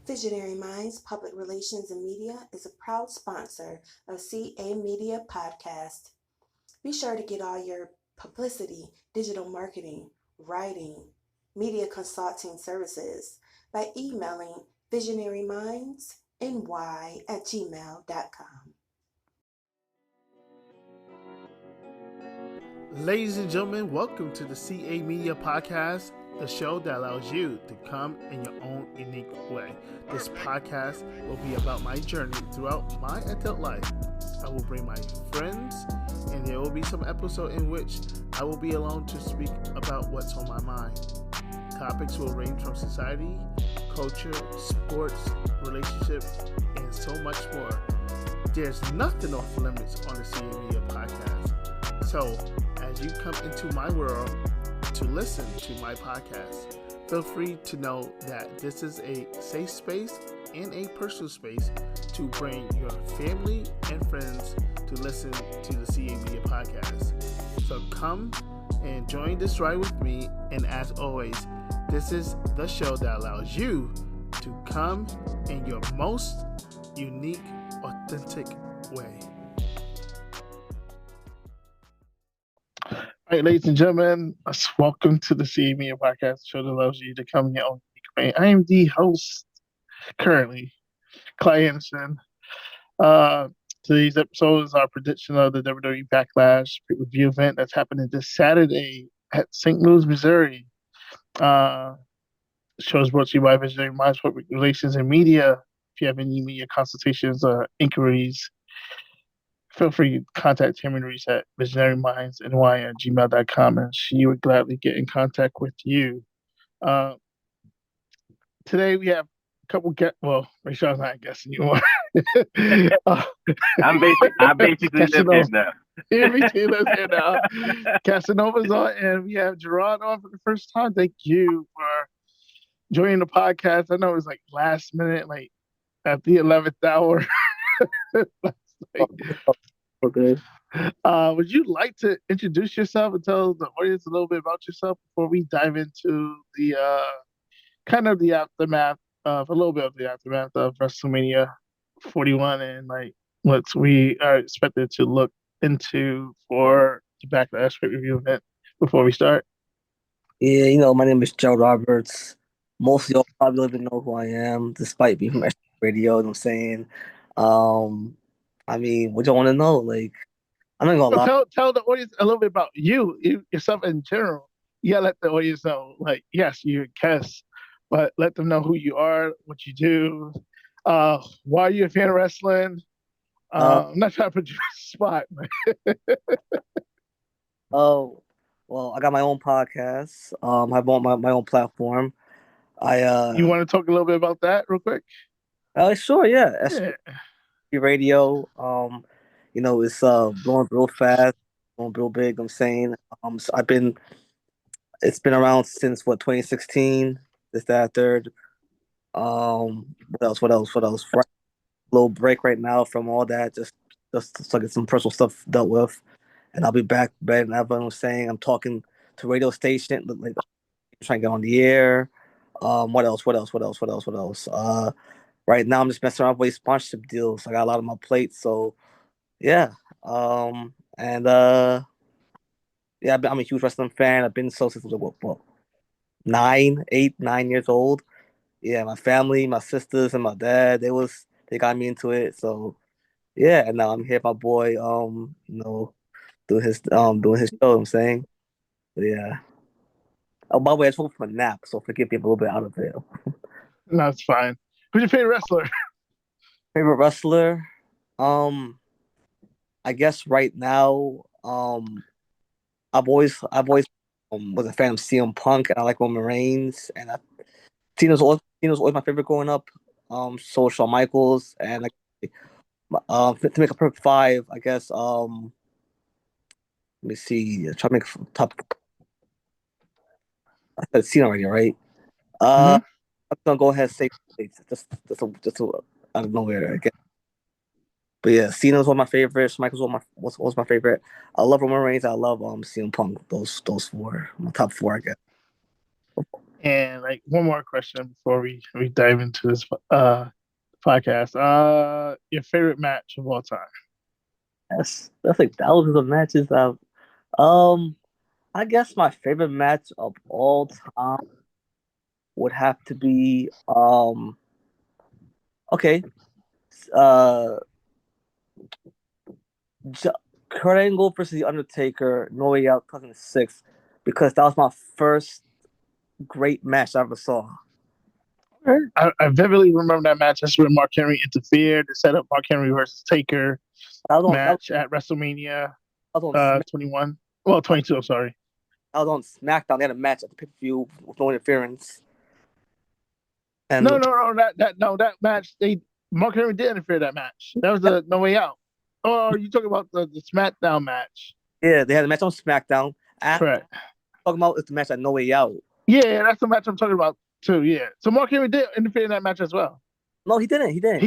Visionary Minds Public Relations and Media is a proud sponsor of CAMedia Podcast. Be sure to get all your publicity, digital marketing, writing, media consulting services by emailing visionarymindsny@gmail.com. Ladies and gentlemen, welcome to the CAMedia Podcast, the show that allows you to come in your own unique way. This podcast will be about my journey throughout my adult life. I will bring my friends, and there will be some episode in which I will be alone to speak about what's on my mind. Topics will range from society, culture, sports, relationships, and so much more. There's nothing off limits on the CAMedia Podcast. So, as you come into my world to listen to my podcast, feel free to know that this is a safe space and a personal space to bring your family and friends to listen to the CAMedia Podcast. So come and join this ride with me, and as always, this is the show that allows you to come in your most unique, authentic way. All right, ladies and gentlemen, welcome to the CAMedia Podcast, show that allows you to come in your own unique way. I am the host, currently, Clay Anderson. Today's episode is our prediction of the WWE Backlash pay-per-view event that's happening this Saturday at St. Louis, Missouri. The show is brought to you by Visionary Minds Public Relations and Media. If you have any media consultations or inquiries, feel free to contact Tammy Reese at visionarymindsny@gmail.com, and she would gladly get in contact with you. Today we have a couple guests. Well, Rachel's not a guest anymore. I'm basically living now. Me too, lives here now. Casanova's on, and we have Gerald on for the first time. Thank you for joining the podcast. I know it was like last minute, like at the 11th hour. Okay. Would you like to introduce yourself and tell the audience a little bit about yourself before we dive into the kind of the aftermath of a little bit of the aftermath of WrestleMania 41 and like what we are expected to look into for the Backlash pay-per-view event before we start? Yeah, my name is Gerald Roberts. Most of y'all probably don't even know who I am, despite being from radio. You know what I'm saying? What y'all want to know? Like, I'm not gonna lie. Tell the audience a little bit about yourself in general. Yeah, let the audience know. Like, yes, you're a guest, but let them know who you are, what you do, why are you a fan of wrestling. I'm not trying to put you on the spot. Oh, well, I got my own podcast. I have my own platform. You want to talk a little bit about that real quick? Sure, yeah. Radio. It's blowing real fast, going real big. I'm saying, so it's been around since 2016. This, that, third. What else? Right, little break right now from all that. Just to get some personal stuff dealt with, and I'll be back better than ever. I'm saying, I'm talking to radio station, like trying to get on the air. What else? Right now, I'm just messing around with sponsorship deals. I got a lot on my plate, so yeah. I'm a huge wrestling fan. I've been so since I was 9 years old. Yeah, my family, my sisters, and my dad, they got me into it. So yeah, and now I'm here, my boy, doing his show. I'm saying, but yeah. Oh, by the way, I just woke up from a nap, so forgive me a little bit out of it. No, it's fine. Who's your favorite wrestler? Favorite wrestler? I guess right now, I've always was a fan of CM Punk, and I like Roman Reigns, and Cena's always my favorite growing up. So was Shawn Michaels, and to make a perfect five, I guess. Let me see. Try to make a top. I said Cena already, right? I'm gonna go ahead and say just out of nowhere again. But yeah, Cena's one of my favorites. Michael's was my favorite. I love Roman Reigns. I love CM Punk. Those four, my top four, I guess. And like one more question before we dive into this podcast. Your favorite match of all time? That's like thousands of matches. Um, I guess my favorite match of all time would have to be okay, uh, J- Kurt Angle versus the Undertaker, No Way Out, 2006, because that was my first great match I ever saw. I vividly remember that match. That's when Mark Henry interfered to set up Mark Henry versus Taker match at WrestleMania 21. Well, 22. I'm sorry. I was on SmackDown. They had a match at the pay-per-view with no interference. And no, that match. Mark Henry did interfere that match. That was the No Way Out. Oh, you talking about the SmackDown match? Yeah, they had a match on SmackDown. Correct. Talking about is the match at No Way Out. Yeah, that's the match I'm talking about too. Yeah. So Mark Henry did interfere in that match as well. No, he didn't. He did?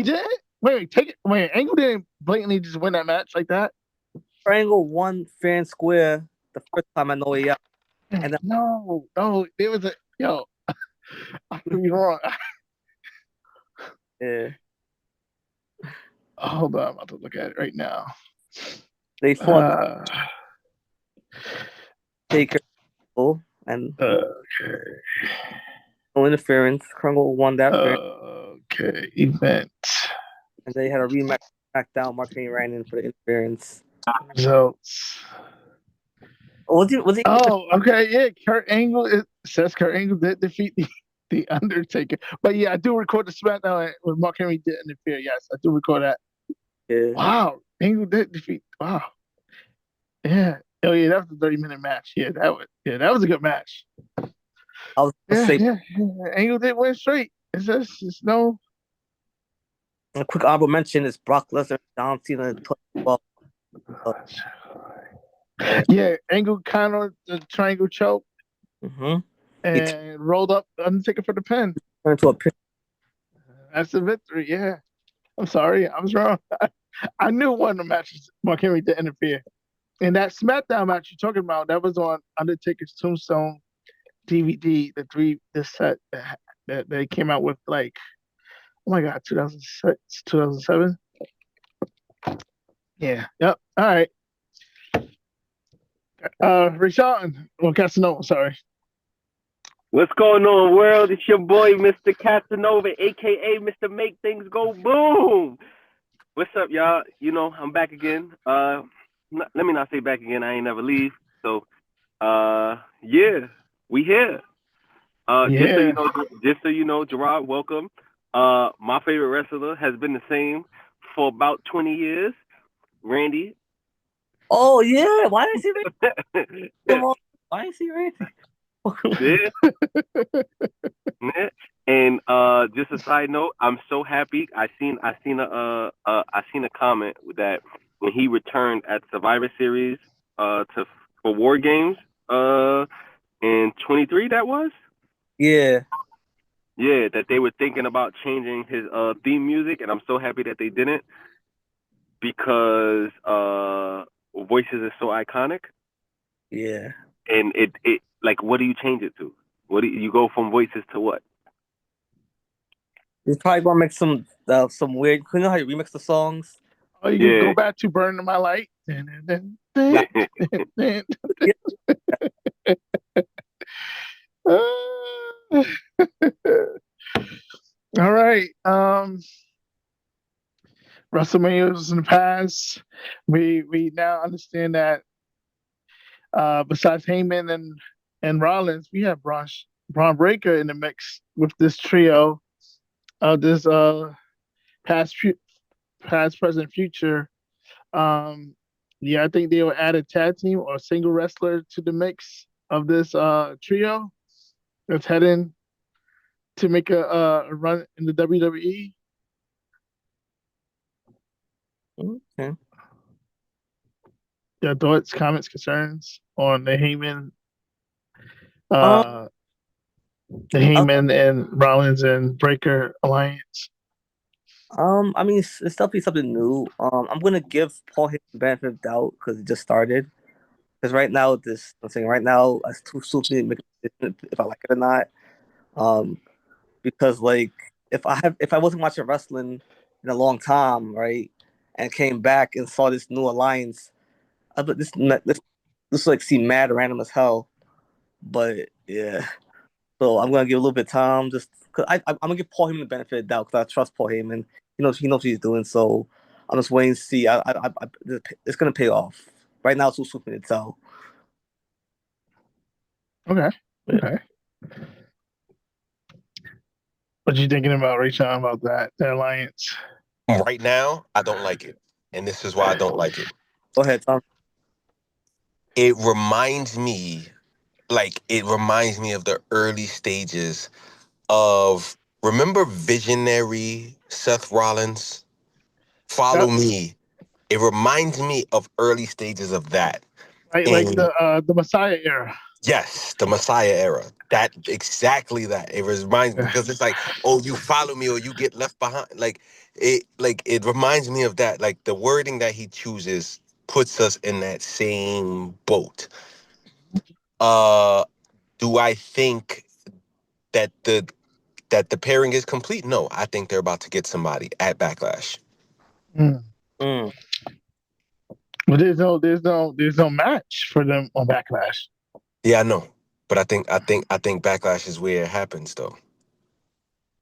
Wait, Angle didn't blatantly just win that match like that? Angle won fair and square the first time at No Way Out. And no, there was I could be wrong. Yeah. Hold on, I'm about to look at it right now. They fought Taker and no interference. Kringle won that. Okay, event. And they had a rematch SmackDown. Mark Henry ran in for the interference. Results. Was he? Oh, okay, yeah. Kurt Angle. It says Kurt Angle did defeat the Undertaker. But yeah, I do record the SmackDown when Mark Henry did interfere. Yes, I do record that. Yeah. Wow, Angle did defeat. Wow. Yeah. Oh yeah, that was a 30-minute match. Yeah, that was a good match. I was yeah. Angle did win straight. It's no. A quick honorable mention is Brock Lesnar, John Cena in 2012. Yeah, Angle countered the triangle choke and rolled up Undertaker for the pin. Turned into a pin. That's the victory. Yeah. I'm sorry, I was wrong. I knew one of the matches Mark Henry did interfere. And that SmackDown match you're talking about, that was on Undertaker's Tombstone DVD, the set that they came out with, like, oh my God, 2006, 2007. Yeah. Yep. All right. Rashawn, or Casanova, sorry. What's going on, world? It's your boy, Mr. Casanova, a.k.a. Mr. Make Things Go Boom. What's up, y'all? You know, I'm back again. Let me not say back again. I ain't never leave. So, yeah, we here. Just so you know, Gerald, welcome. My favorite wrestler has been the same for about 20 years. Randy. Oh, yeah. Why didn't you see Randy? Come on. Why didn't you see Randy? Yeah. And just a side note, I'm so happy. I seen a comment that when he returned at Survivor Series for War Games in 23, that was? Yeah. Yeah, that they were thinking about changing his theme music, and I'm so happy that they didn't, because Voices is so iconic. Yeah. And it like, what do you change it to? What do you go from Voices to what? He's probably gonna make some weird. You know how you remix the songs? Oh, you can go back to Burning My Light. All right. WrestleMania was in the past. We now understand that besides Heyman and Rollins, we have Braun Breaker in the mix with this trio of this past, present, future. Yeah, I think they will add a tag team or a single wrestler to the mix of this trio that's heading to make a run in the WWE. Okay. Your thoughts, comments, concerns on the Heyman, and Rollins and Breaker alliance? I mean, it's definitely something new. I'm gonna give Paul Heyman the benefit of doubt because it just started. Because right now, I'm saying right now, it's too soon to make a decision if I like it or not. Because like if I wasn't watching wrestling in a long time, right, and came back and saw this new alliance, I thought this like seemed mad random as hell. But yeah, so I'm gonna give a little bit of time, just cause I'm gonna give Paul Heyman the benefit of the doubt because I trust Paul Heyman. He knows what he's doing. So I'm just waiting to see. It's gonna pay off. Right now, it's too soon for me to tell. Okay. Okay. What you thinking about, Rachel, about that alliance? Right now, I don't like it. And this is why I don't like it. Go ahead, Tom. It reminds me of the early stages of, remember Visionary Seth Rollins? Follow me. It reminds me of early stages of that. Right, like the Messiah era. Yes, the Messiah era. That exactly that. It reminds me because it's like, oh, you follow me or you get left behind. It reminds me of that. Like the wording that he chooses puts us in that same boat. Do I think that the pairing is complete? No, I think they're about to get somebody at Backlash. But there's no match for them on Backlash. Yeah, I know, but I think Backlash is where it happens, though.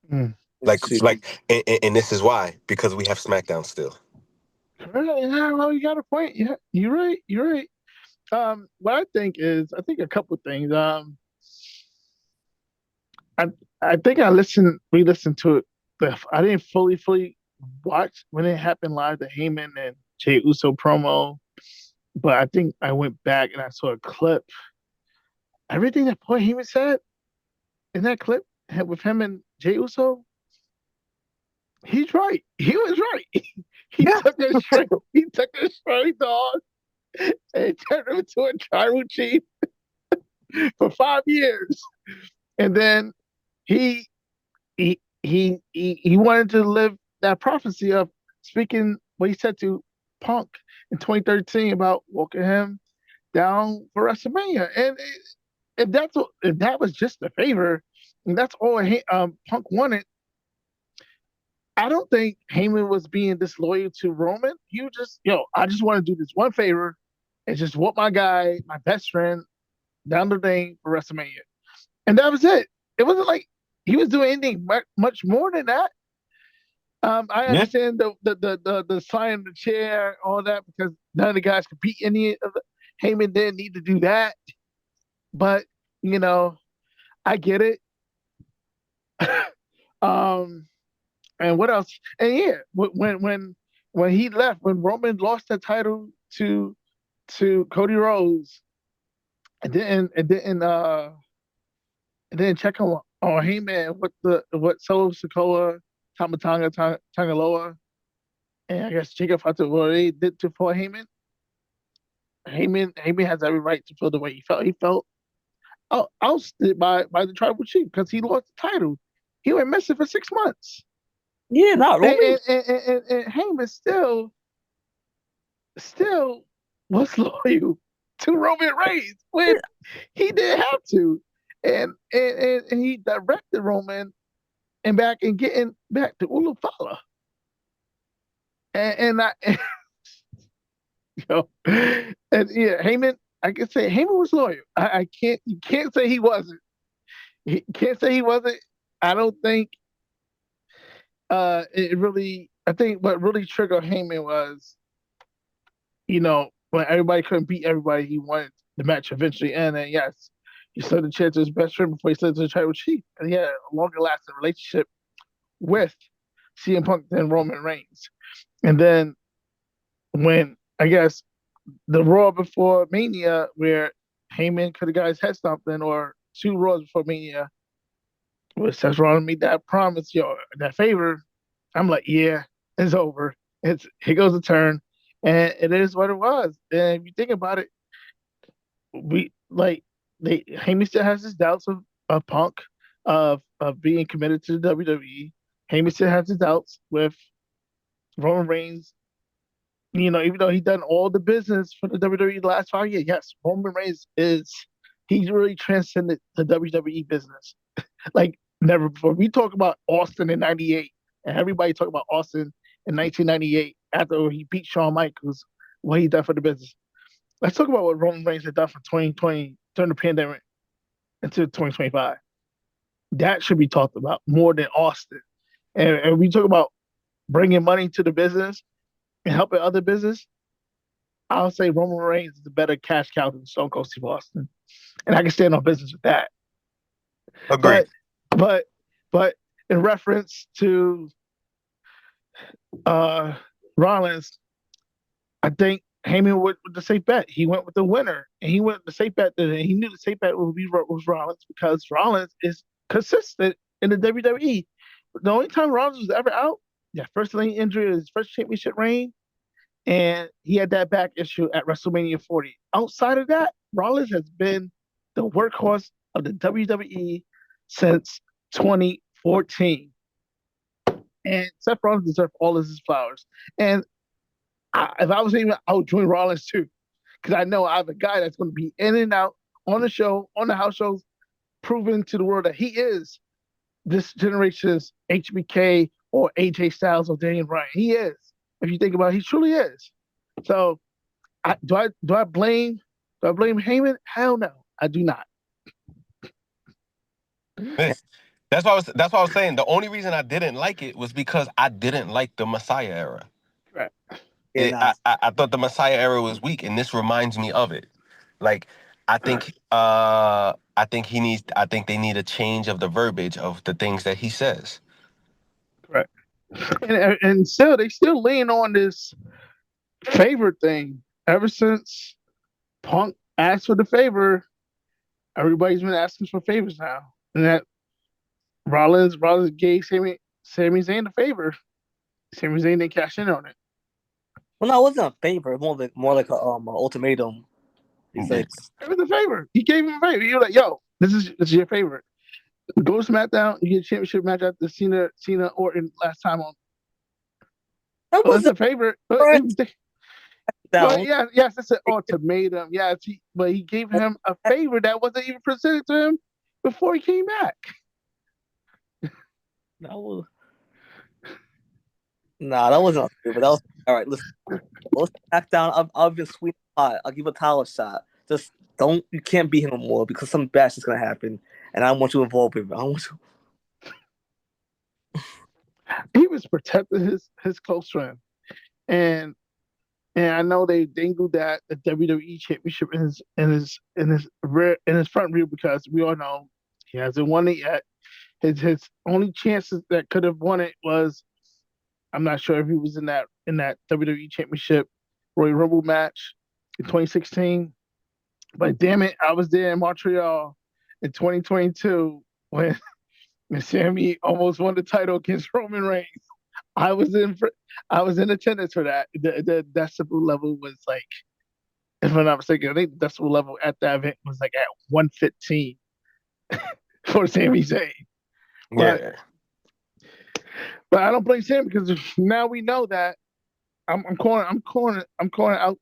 And this is why, because we have SmackDown still. Yeah, well, you got a point. Yeah, you're right. What I think is, a couple of things. I think I re-listened to it. I didn't fully watch when it happened live, the Heyman and Jey Uso promo, but I think I went back and I saw a clip. Everything that Paul Heyman said in that clip with him and Jey Uso, he's right. He was right. He took a straight dog and turned him into a tribal chief for 5 years, and then he wanted to live that prophecy of speaking what he said to Punk in 2013 about walking him down for WrestleMania. And if that was just a favor, and that's all Punk wanted, I don't think Heyman was being disloyal to Roman. He was just, I just want to do this one favor and just walk my guy, my best friend, down the lane for WrestleMania. And that was it. It wasn't like he was doing anything much more than that. I understand the sign in the chair, all that, because none of the guys could beat any of the Heyman didn't need to do that. But, I get it. And what else? And yeah, when he left, when Roman lost that title to Cody Rhodes, and didn't check on Heyman what Solo Sikoa, Tamatanga Tangaloa, and I guess Jacob Fatu did to Paul Heyman. Heyman has every right to feel the way he felt. He felt ousted by the tribal chief because he lost the title. He went missing for 6 months. Yeah, not Roman. And Heyman still was loyal to Roman Reigns when he didn't have to, and he directed Roman and getting back to Ulufala. And Heyman. I can say Heyman was loyal. You can't say he wasn't. You can't say he wasn't. I don't think it really. I think what really triggered Heyman was, when everybody couldn't beat everybody, he wanted the match eventually end. And yes, he slid the chair to his best friend before he slid to the tribal chief, and he had a longer lasting relationship with CM Punk than Roman Reigns. And then when I guess the Raw before Mania, where Heyman could have got his head stomped in, or 2 Raws before Mania, where Seth Rollins made that promise, that favor, I'm like, yeah, it's over. Here goes the turn, and it is what it was. And if you think about it, Heyman still has his doubts of Punk, of being committed to the WWE. Heyman still has his doubts with Roman Reigns. Even though he's done all the business for the WWE the last 5 years, yes, Roman Reigns he's really transcended the WWE business. like never before. We talk about Austin in '98, and everybody talk about Austin in 1998 after he beat Shawn Michaels, what he done for the business. Let's talk about what Roman Reigns had done for 2020 during the pandemic into 2025. That should be talked about more than Austin. And we talk about bringing money to the business and helping other business. I'll say Roman Reigns is a better cash cow than Stone Cold Steve Austin, and I can stand on business with that. Agreed. But in reference to Rollins, I think Heyman went with the safe bet. He went with the winner, and he went with the safe bet. He knew the safe bet would be was Rollins because Rollins is consistent in the WWE. The only time Rollins was ever out, first lane injury, his first championship reign, and he had that back issue at WrestleMania 40. Outside of that, Rollins has been the workhorse of the WWE since 2014. And Seth Rollins deserves all of his flowers. And if I was him, I would join Rollins too. Because I know I have a guy that's going to be in and out on the show, on the house shows, proving to the world that he is this generation's HBK or AJ Styles or Daniel Bryan. He is. If you think about it, he truly is. So do I blame Heyman? Hell no, I do not. That's what I was saying. The only reason I didn't like it was because I didn't like the Messiah era. Right. I thought the Messiah era was weak, and this reminds me of it. Like, I think they need a change of the verbiage of the things that he says. Right. And still, they still lean on this favorite thing. Ever since Punk asked for the favor, everybody's been asking for favors now. And that Rollins gave Sami Zayn the favor. Sami Zayn didn't cash in on it. Well, no, it wasn't a favor. More like a ultimatum. It was a favor. He gave him a favor. He was like, "Yo, this is your favorite. Go to SmackDown. You get a championship match after Cena Orton last time on." That was a favor. Yes, it's an ultimatum. Yes, but he gave him a favor that wasn't even presented to him before he came back. That wasn't a favor. That was all right. Listen, let's back down. I'll be a sweet hot. I'll give a towel shot. Just don't. You can't beat him anymore because something bad is gonna happen, and I don't want you involved with it. I want you. He was protecting his close friend, and I know they dangled that the WWE Championship in his front view because we all know he hasn't won it yet. His only chances that could have won it was, I'm not sure if he was in that WWE Championship Royal Rumble match in 2016, but damn it, I was there in Montreal in 2022 when Sami almost won the title against Roman Reigns. I was in attendance for that. The decibel level was like, if I'm not mistaken, I think the decibel level at that event was like at 115 for Sami Zayn. Yeah. But I don't blame Sam because now we know that I'm calling out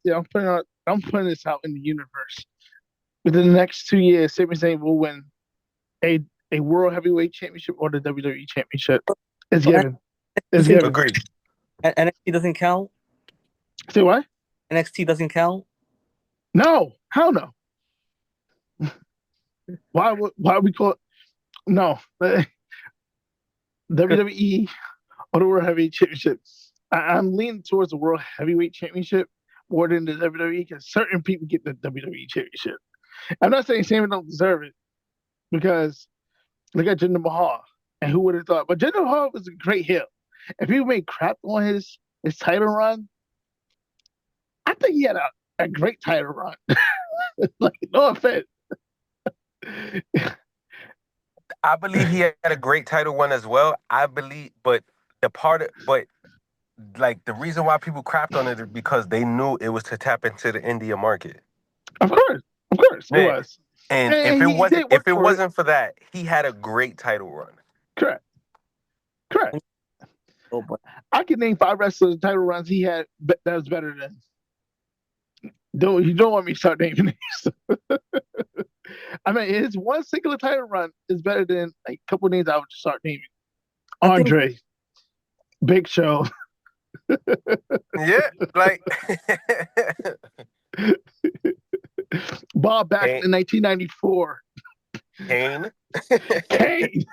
there. I'm putting this out in the universe. Within the next 2 years, Sami Zayn will win a World Heavyweight Championship or the WWE Championship. It's given. It's given. Agreed. NXT doesn't count? Say what? NXT doesn't count? No. Hell no. Why we call it? No. WWE or the World Heavyweight Championship. I'm leaning towards the World Heavyweight Championship more than the WWE because certain people get the WWE Championship. I'm not saying Sami don't deserve it because look at Jinder Mahal and who would have thought? But Jinder Mahal was a great heel. If he made crap on his title run, I think he had a great title run. Like, no offense. I believe he had a great title run as well. But the reason why people crapped on it is because they knew it was to tap into the India market. Of course, it was. And if it wasn't for that, he had a great title run. Correct. Oh, boy. I can name 5 wrestlers title runs he had that was better than. You don't want me to start naming names. I mean, his one singular title run is better than like, a couple names I would start naming. Andre, Big Show. Yeah, like Bob Backlund in 1994. Kane. Kane.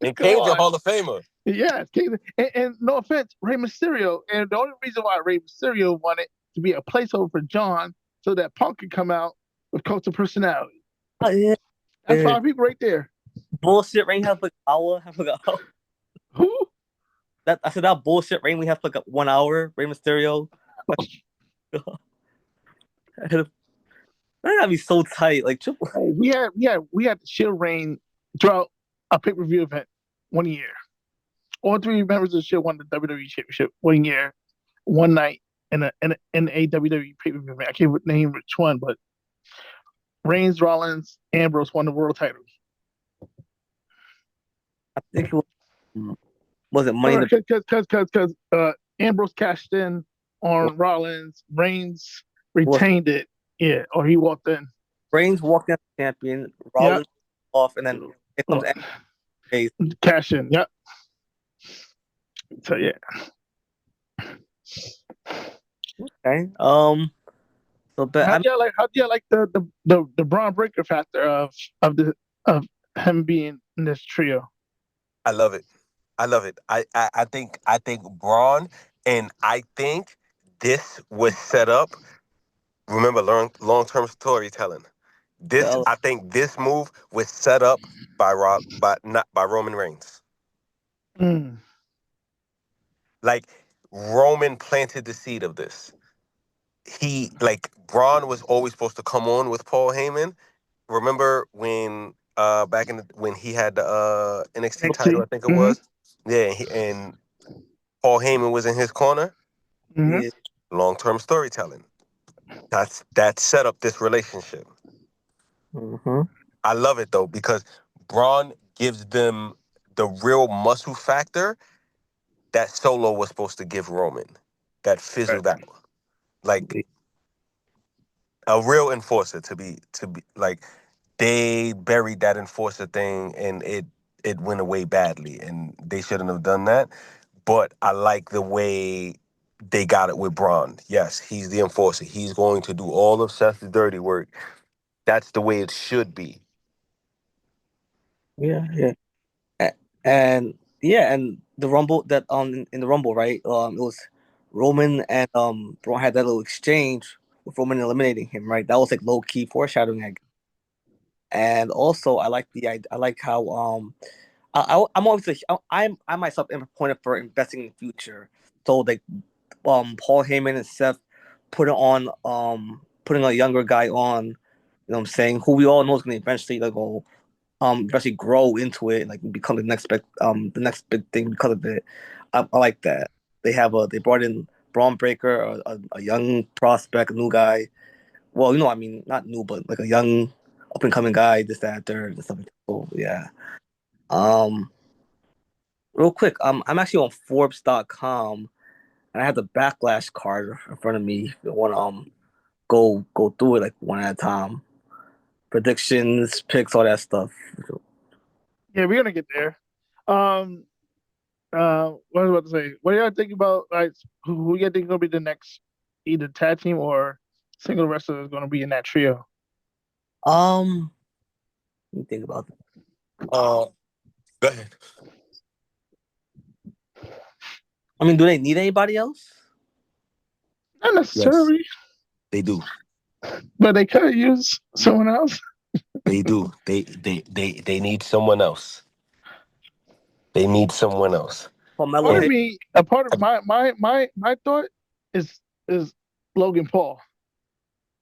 And Kane's a Hall of Famer. Yes, Kane. And no offense, Rey Mysterio. And the only reason why Rey Mysterio wanted to be a placeholder for John so that Punk could come out with cult of personality. Oh, yeah. That's 5 people right there. Bullshit Reign have like an hour. I forgot. Who? I said that bullshit Reign we have like 1 hour. Rey Mysterio. That gotta be so tight. Like Triple. Hey, we had the Shield reign throughout a pay-per-view event 1 year. All 3 members of the Shield won the WWE Championship 1 year, 1 night in a WWE pay-per-view event. I can't name which one, but Reigns, Rollins, Ambrose won the world titles. I think it was it Money in the Because Ambrose cashed in on Rollins, Reigns retained it, yeah, or he walked in. Reigns walked in as champion, Rollins off, and then it comes cash in, yep. So yeah. Okay. So how do you like the Braun Breaker factor of him being in this trio? I love it. I think Braun, and I think this was set up. Remember, long-term storytelling. I think this move was set up by Roman Reigns. Mm. Like Roman planted the seed of this. Braun was always supposed to come on with Paul Heyman. Remember when when he had the NXT title, I think it was. Yeah, and Paul Heyman was in his corner. Mm-hmm. Yeah. Long-term storytelling. That set up this relationship. Mm-hmm. I love it though because Braun gives them the real muscle factor that Solo was supposed to give Roman. That fizzled out. Like a real enforcer to be like they buried that enforcer thing and it went away badly and they shouldn't have done that. But I like the way they got it with Braun. Yes, he's the enforcer. He's going to do all of Seth's dirty work. That's the way it should be. Yeah. And the Rumble that in the Rumble, right? It was Roman and Braun had that little exchange with Roman eliminating him, right? That was like low key foreshadowing. And also, I like how I'm always I myself am a point for investing in the future. So like Paul Heyman and Seth putting a younger guy on, you know what I'm saying, who we all know is going to eventually eventually grow into it and like become the next big thing because of it. I like that. They brought in Braun Breaker, a young prospect, a new guy. Well, you know, I mean, not new, but like a young up and coming guy, this, that, third, and stuff. So yeah. Real quick, I'm actually on Forbes.com and I have the Backlash card in front of me. If you want to go through it like one at a time. Predictions, picks, all that stuff. Yeah, we're gonna get there. What was I about to say? What do y'all think about who you think gonna be the next either tag team or single wrestler is gonna be in that trio? Let me think about that. Go ahead. I mean, do they need anybody else? Not necessarily. Yes, they do. But they could use someone else. They do. They need someone else. They need someone else. A part of my thought is Logan Paul.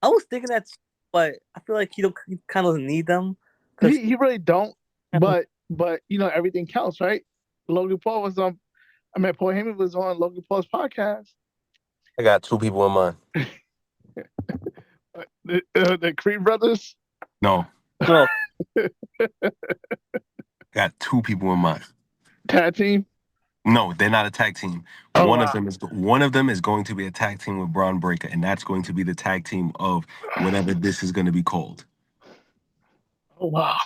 I was thinking that, but I feel like he kind of doesn't need them. He really don't. But you know, everything counts, right? Logan Paul was on. I mean, Paul Heyman was on Logan Paul's podcast. I got 2 people in mind. The Creed brothers? No. Got 2 people in mind. Tag team? No, they're not a tag team. Oh, one of them is going to be a tag team with Braun Breaker, and that's going to be the tag team of whatever this is going to be called. wow.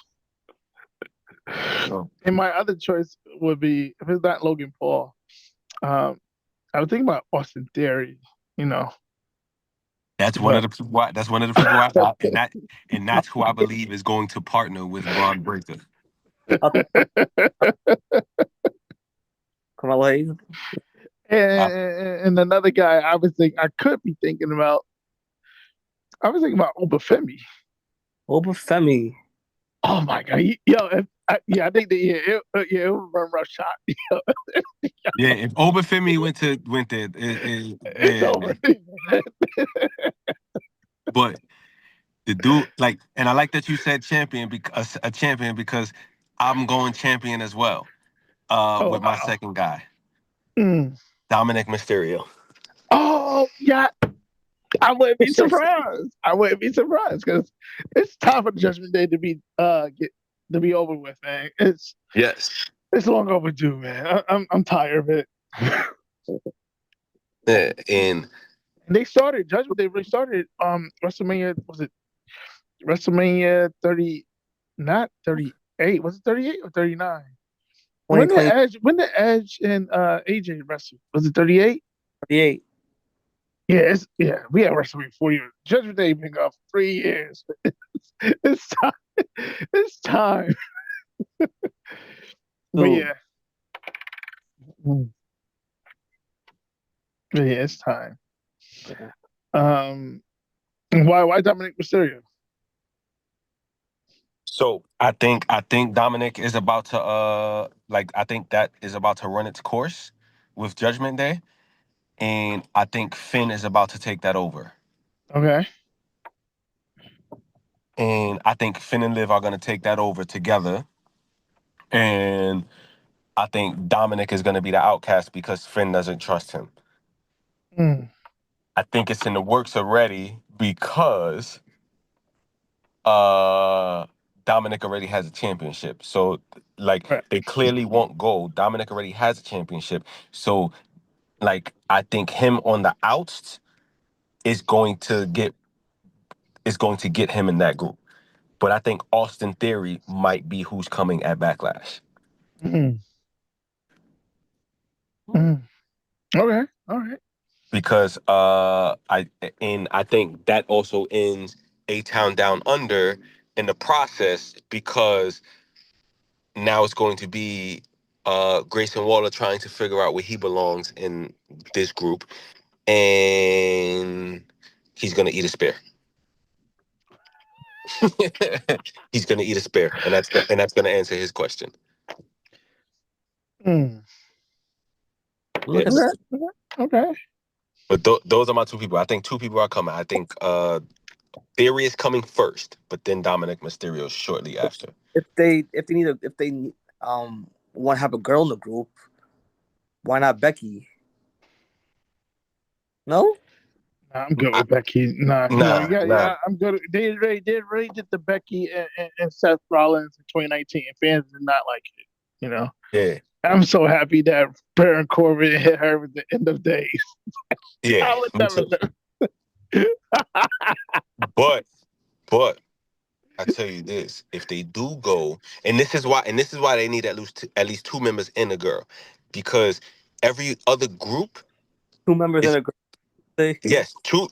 So, And my other choice would be, if it's not Logan Paul, I would think about Austin Theory. You know, that's one of but the people. That's one of the people and that's who I believe is going to partner with Braun Breaker. Come on, ladies. and another guy I was thinking about Obafemi. Obafemi. Oh my god, I think that it would run roughshod. Yeah, if Obafemi went there, It's over. But the dude, like, and I like that you said champion because a champion because I'm going champion as well. With my second guy, Dominic Mysterio. Oh yeah, I wouldn't be surprised. Because it's time for the Judgment Day to be over with, man. It's long overdue, man. I'm tired of it. Yeah, and they started Judgment Day. They started WrestleMania. Was it WrestleMania 30? Not 38. Was it 38 or 39? When did Edge and AJ wrestled? Was it 38? 38. Yeah, we had WrestleMania 4 years. Judgment Day been gone for 3 years. It's time. It's time. But yeah. But yeah, it's time. Why Dominic Mysterio? so I think Dominic is about to I think that is about to run its course with Judgment Day, and I think Finn is about to take that over. Okay. And I think Finn and Liv are going to take that over together. And I think Dominic is going to be the outcast because Finn doesn't trust him. I think it's in the works already because Dominic already has a championship. So, they clearly won't go. Dominic already has a championship. So, I think him on the outs is going to get him in that group. But I think Austin Theory might be who's coming at Backlash. Okay, all right. Because I think that also ends A-Town Down Under in the process, because now it's going to be Grayson Waller trying to figure out where he belongs in this group, and he's gonna eat a spear. He's gonna eat a spear, and that's gonna answer his question. Yes. Okay. But those are my two people. I think two people are coming. I think Theory is coming first, but then Dominic Mysterio shortly after. If they want to have a girl in the group, why not Becky? No? I'm good with Becky. Nah. I'm good. They already did the Becky and Seth Rollins in 2019, and fans did not like it. You know. Yeah. I'm so happy that Baron Corbin hit her with the end of days. Yeah. I would never know. But I tell you this: if they do go, and this is why they need at least two members and a girl, because every other group, 2 members and a girl. Yes, two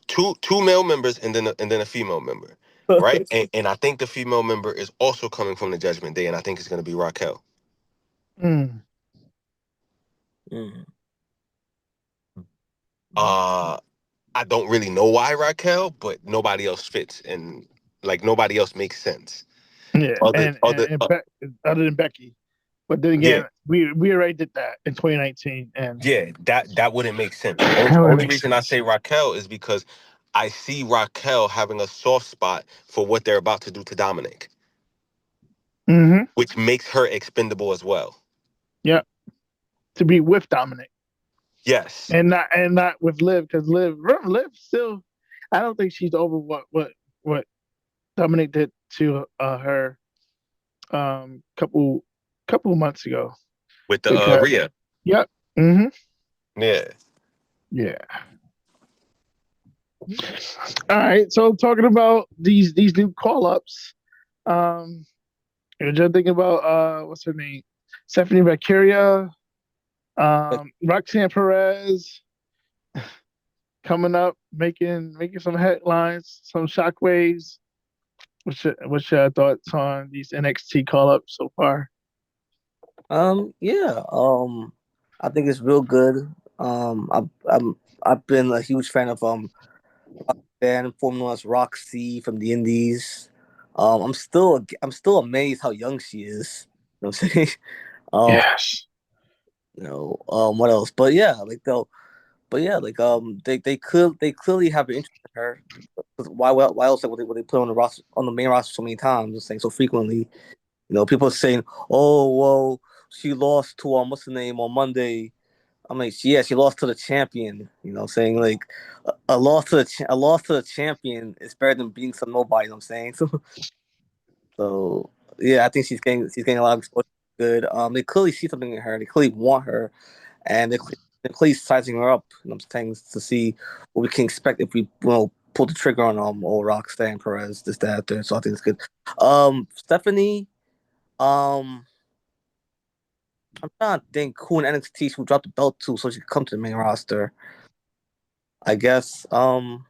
male members and then a female member, right? and I think the female member is also coming from the Judgment Day, and I think it's going to be Raquel. I don't really know why Raquel, but nobody else fits, and nobody else makes sense. Yeah, other than Becky. But then again, we already did that in 2019, and that wouldn't make sense. The only reason I say Raquel is because I see Raquel having a soft spot for what they're about to do to Dominic, which makes her expendable as well. Yeah, to be with Dominic. Yes, and not with Liv, because Liv still, I don't think she's over what Dominic did to her couple months ago with the Rhea. Yep. Yeah. All right. So talking about these new call ups, You're just thinking about what's her name? Stephanie Bacteria, Roxanne Perez coming up, making some headlines, some shockwaves. What's your thoughts on these NXT call ups so far? Yeah. I think it's real good. I've been a huge fan of Roxanne, formerly known as Roxy from the Indies. I'm still amazed how young she is. You know what I'm saying? Um, Yes. what else? But yeah, they clearly have an interest in her. 'Cause why else would they put her on the roster, on the main roster so many times, saying so frequently? People are saying, "Oh, well, she lost to what's the name on Monday." I'm like, yeah, she lost to the champion. Saying like a loss to the champion is better than beating some nobody. You know what I'm saying? So yeah, I think she's getting a lot of exposure. Good. They clearly see something in her. They clearly want her, and they're clearly sizing her up. You know what I'm saying, to see what we can expect if we pull the trigger on old Roxanne Perez, this, that, there. So I think it's good. Stephanie. Um, I'm trying to think who in NXT she would drop the belt to so she could come to the main roster. I guess. Oh,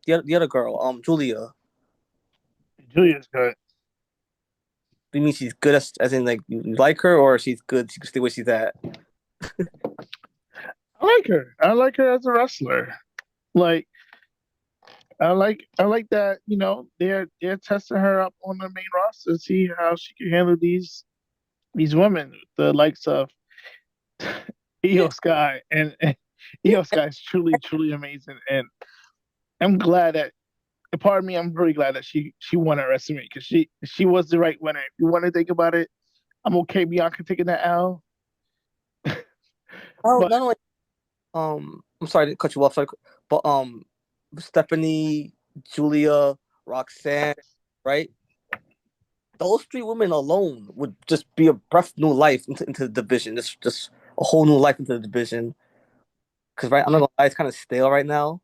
the other girl, Julia. Julia's good. Do you mean she's good as in like you like her, or she's good? She can stay where she's at. I like her. I like her as a wrestler. Like I like that, they're testing her up on the main roster to see how she can handle these women, the likes of Yeah, Io Sky and yeah. Io Sky is truly, truly amazing. And I'm glad that part of me, I'm really glad that she won at WrestleMania because she was the right winner. If you want to think about it, I'm okay Bianca taking that L. Oh, But not only I'm sorry to cut you off, sorry, but Stephanie, Julia, Roxanne, right? Those three women alone would just be a breath of new life into the division. Just a whole new life into the division. Because right, I'm not gonna lie, it's kind of stale right now.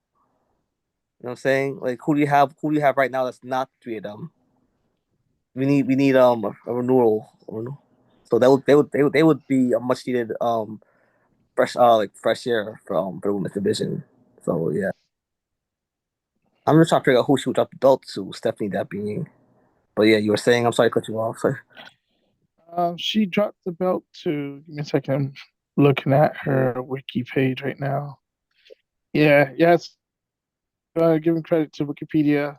You know what I'm saying? Like, who do you have right now that's not three of them? We need a renewal. So they would be a much needed fresh air for the women's division. So yeah, I'm just trying to figure out who she would drop the belt to. Stephanie, that being. But yeah, you were saying. I'm sorry to cut you off. Sorry. she dropped the belt to, give me a second, I'm looking at her wiki page right now. Yeah, yes. Giving credit to Wikipedia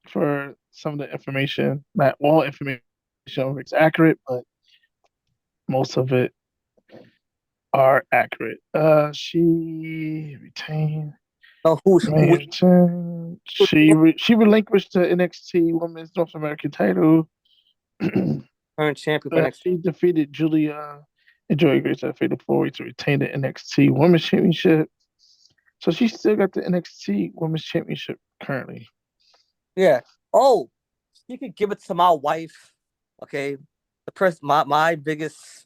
for some of the information. Not all information is accurate, but most of it are accurate. She retained. No, who She relinquished the NXT Women's North American title. current champion for next? She defeated Julia and Joey Grace at Fatal 4-Way to retain the NXT Women's Championship. So she still got the NXT Women's Championship currently. Yeah. Oh, she could give it to my wife. Okay, my biggest,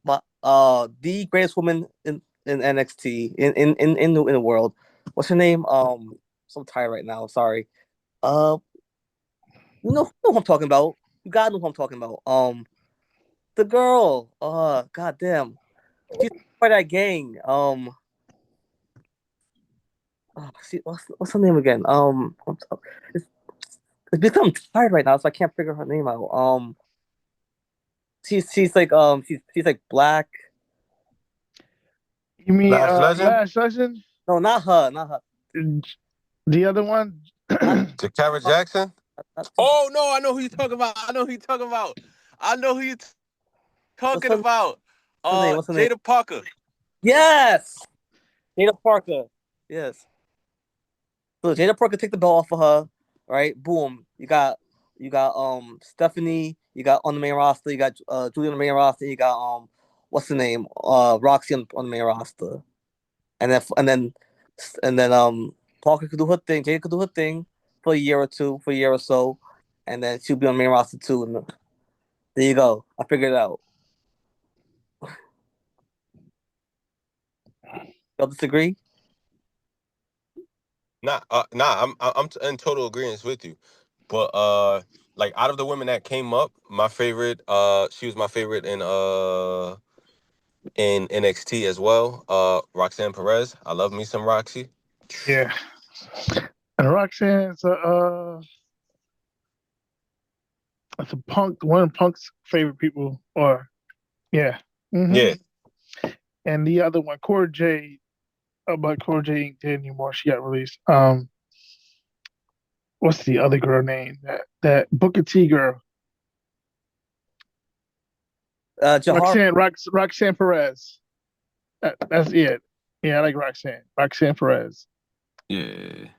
the greatest woman in NXT in the world. What's her name? So tired right now. Sorry. Uh, you know who I'm talking about. You gotta know who I'm talking about. The girl. Goddamn. She's part of that gang. What's her name again? It's, it's because I'm tired right now, so I can't figure her name out. She's like she's like black. You mean Lash Legend? Lash Legend? No, not her, not her. The other one? Jakara Jackson? Not- Oh no, I know who you're talking about. I know who you're talking about. what's Talking her, about. what's her name? What's her name? Jada Parker. Yes, Jada Parker. Yes. So Jada Parker take the ball off of her, right? Boom. You got Stephanie. You got on the main roster. You got Julie on the main roster. You got what's the name? Roxy on the main roster. And then Parker could do her thing. Jada could do her thing for a year or two, for a year or so, and then she'll be on the main roster too. And there you go. I figured it out. Y'all disagree? Nah, I'm in total agreement with you. But like out of the women that came up, my favorite, she was my favorite in NXT as well. Roxanne Perez. I love me some Roxy. Yeah. And Roxanne's it's a Punk, one of Punk's favorite people, or yeah. Mm-hmm. Yeah. And the other one, Cora Jade, but Cora Jade ain't dead anymore. She got released. What's the other girl name? That Booker T girl. Roxanne Perez. That's it. Yeah, I like Roxanne. Roxanne Perez. Yeah.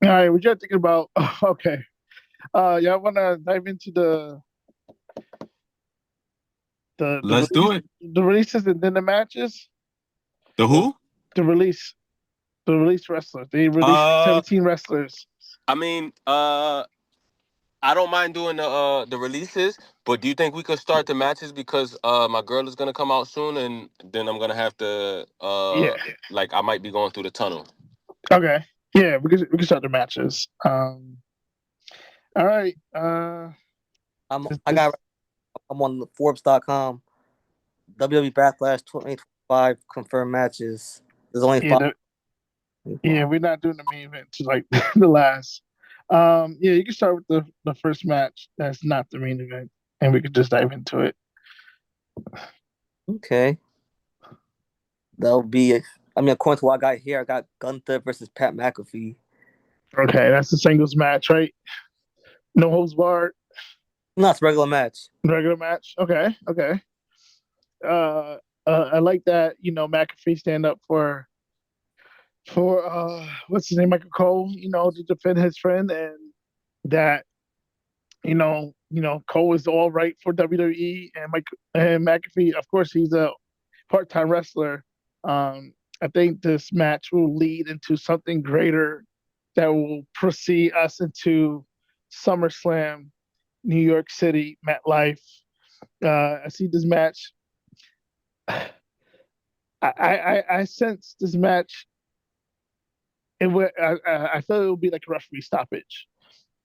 All right, what y'all thinking about? Okay. Y'all want to dive into the Let's do it. The releases and then the matches? The who? The release wrestlers. They released 17 wrestlers. I mean, I don't mind doing the releases, but do you think we could start the matches because my girl is gonna come out soon, and then I'm gonna have to like I might be going through the tunnel. Okay. Yeah, we can start the matches. All right. I'm on Forbes.com. WWE Backlash 2025 confirmed matches. There's only 5. Yeah, we're not doing the main event to like the last. Yeah, you can start with the first match. That's not the main event, and we could just dive into it. Okay. That'll be. I mean, according to what I got here, I got Gunther versus Pat McAfee. Okay, that's the singles match, right? No holds barred. No, it's a regular match. Regular match. Okay. I like that. McAfee stand up for what's his name, Michael Cole. To defend his friend, and that Cole is all right for WWE, and McAfee, of course, he's a part-time wrestler. I think this match will lead into something greater that will proceed us into SummerSlam, New York City, MetLife. I see this match. I sense this match. I thought it would be like a referee stoppage,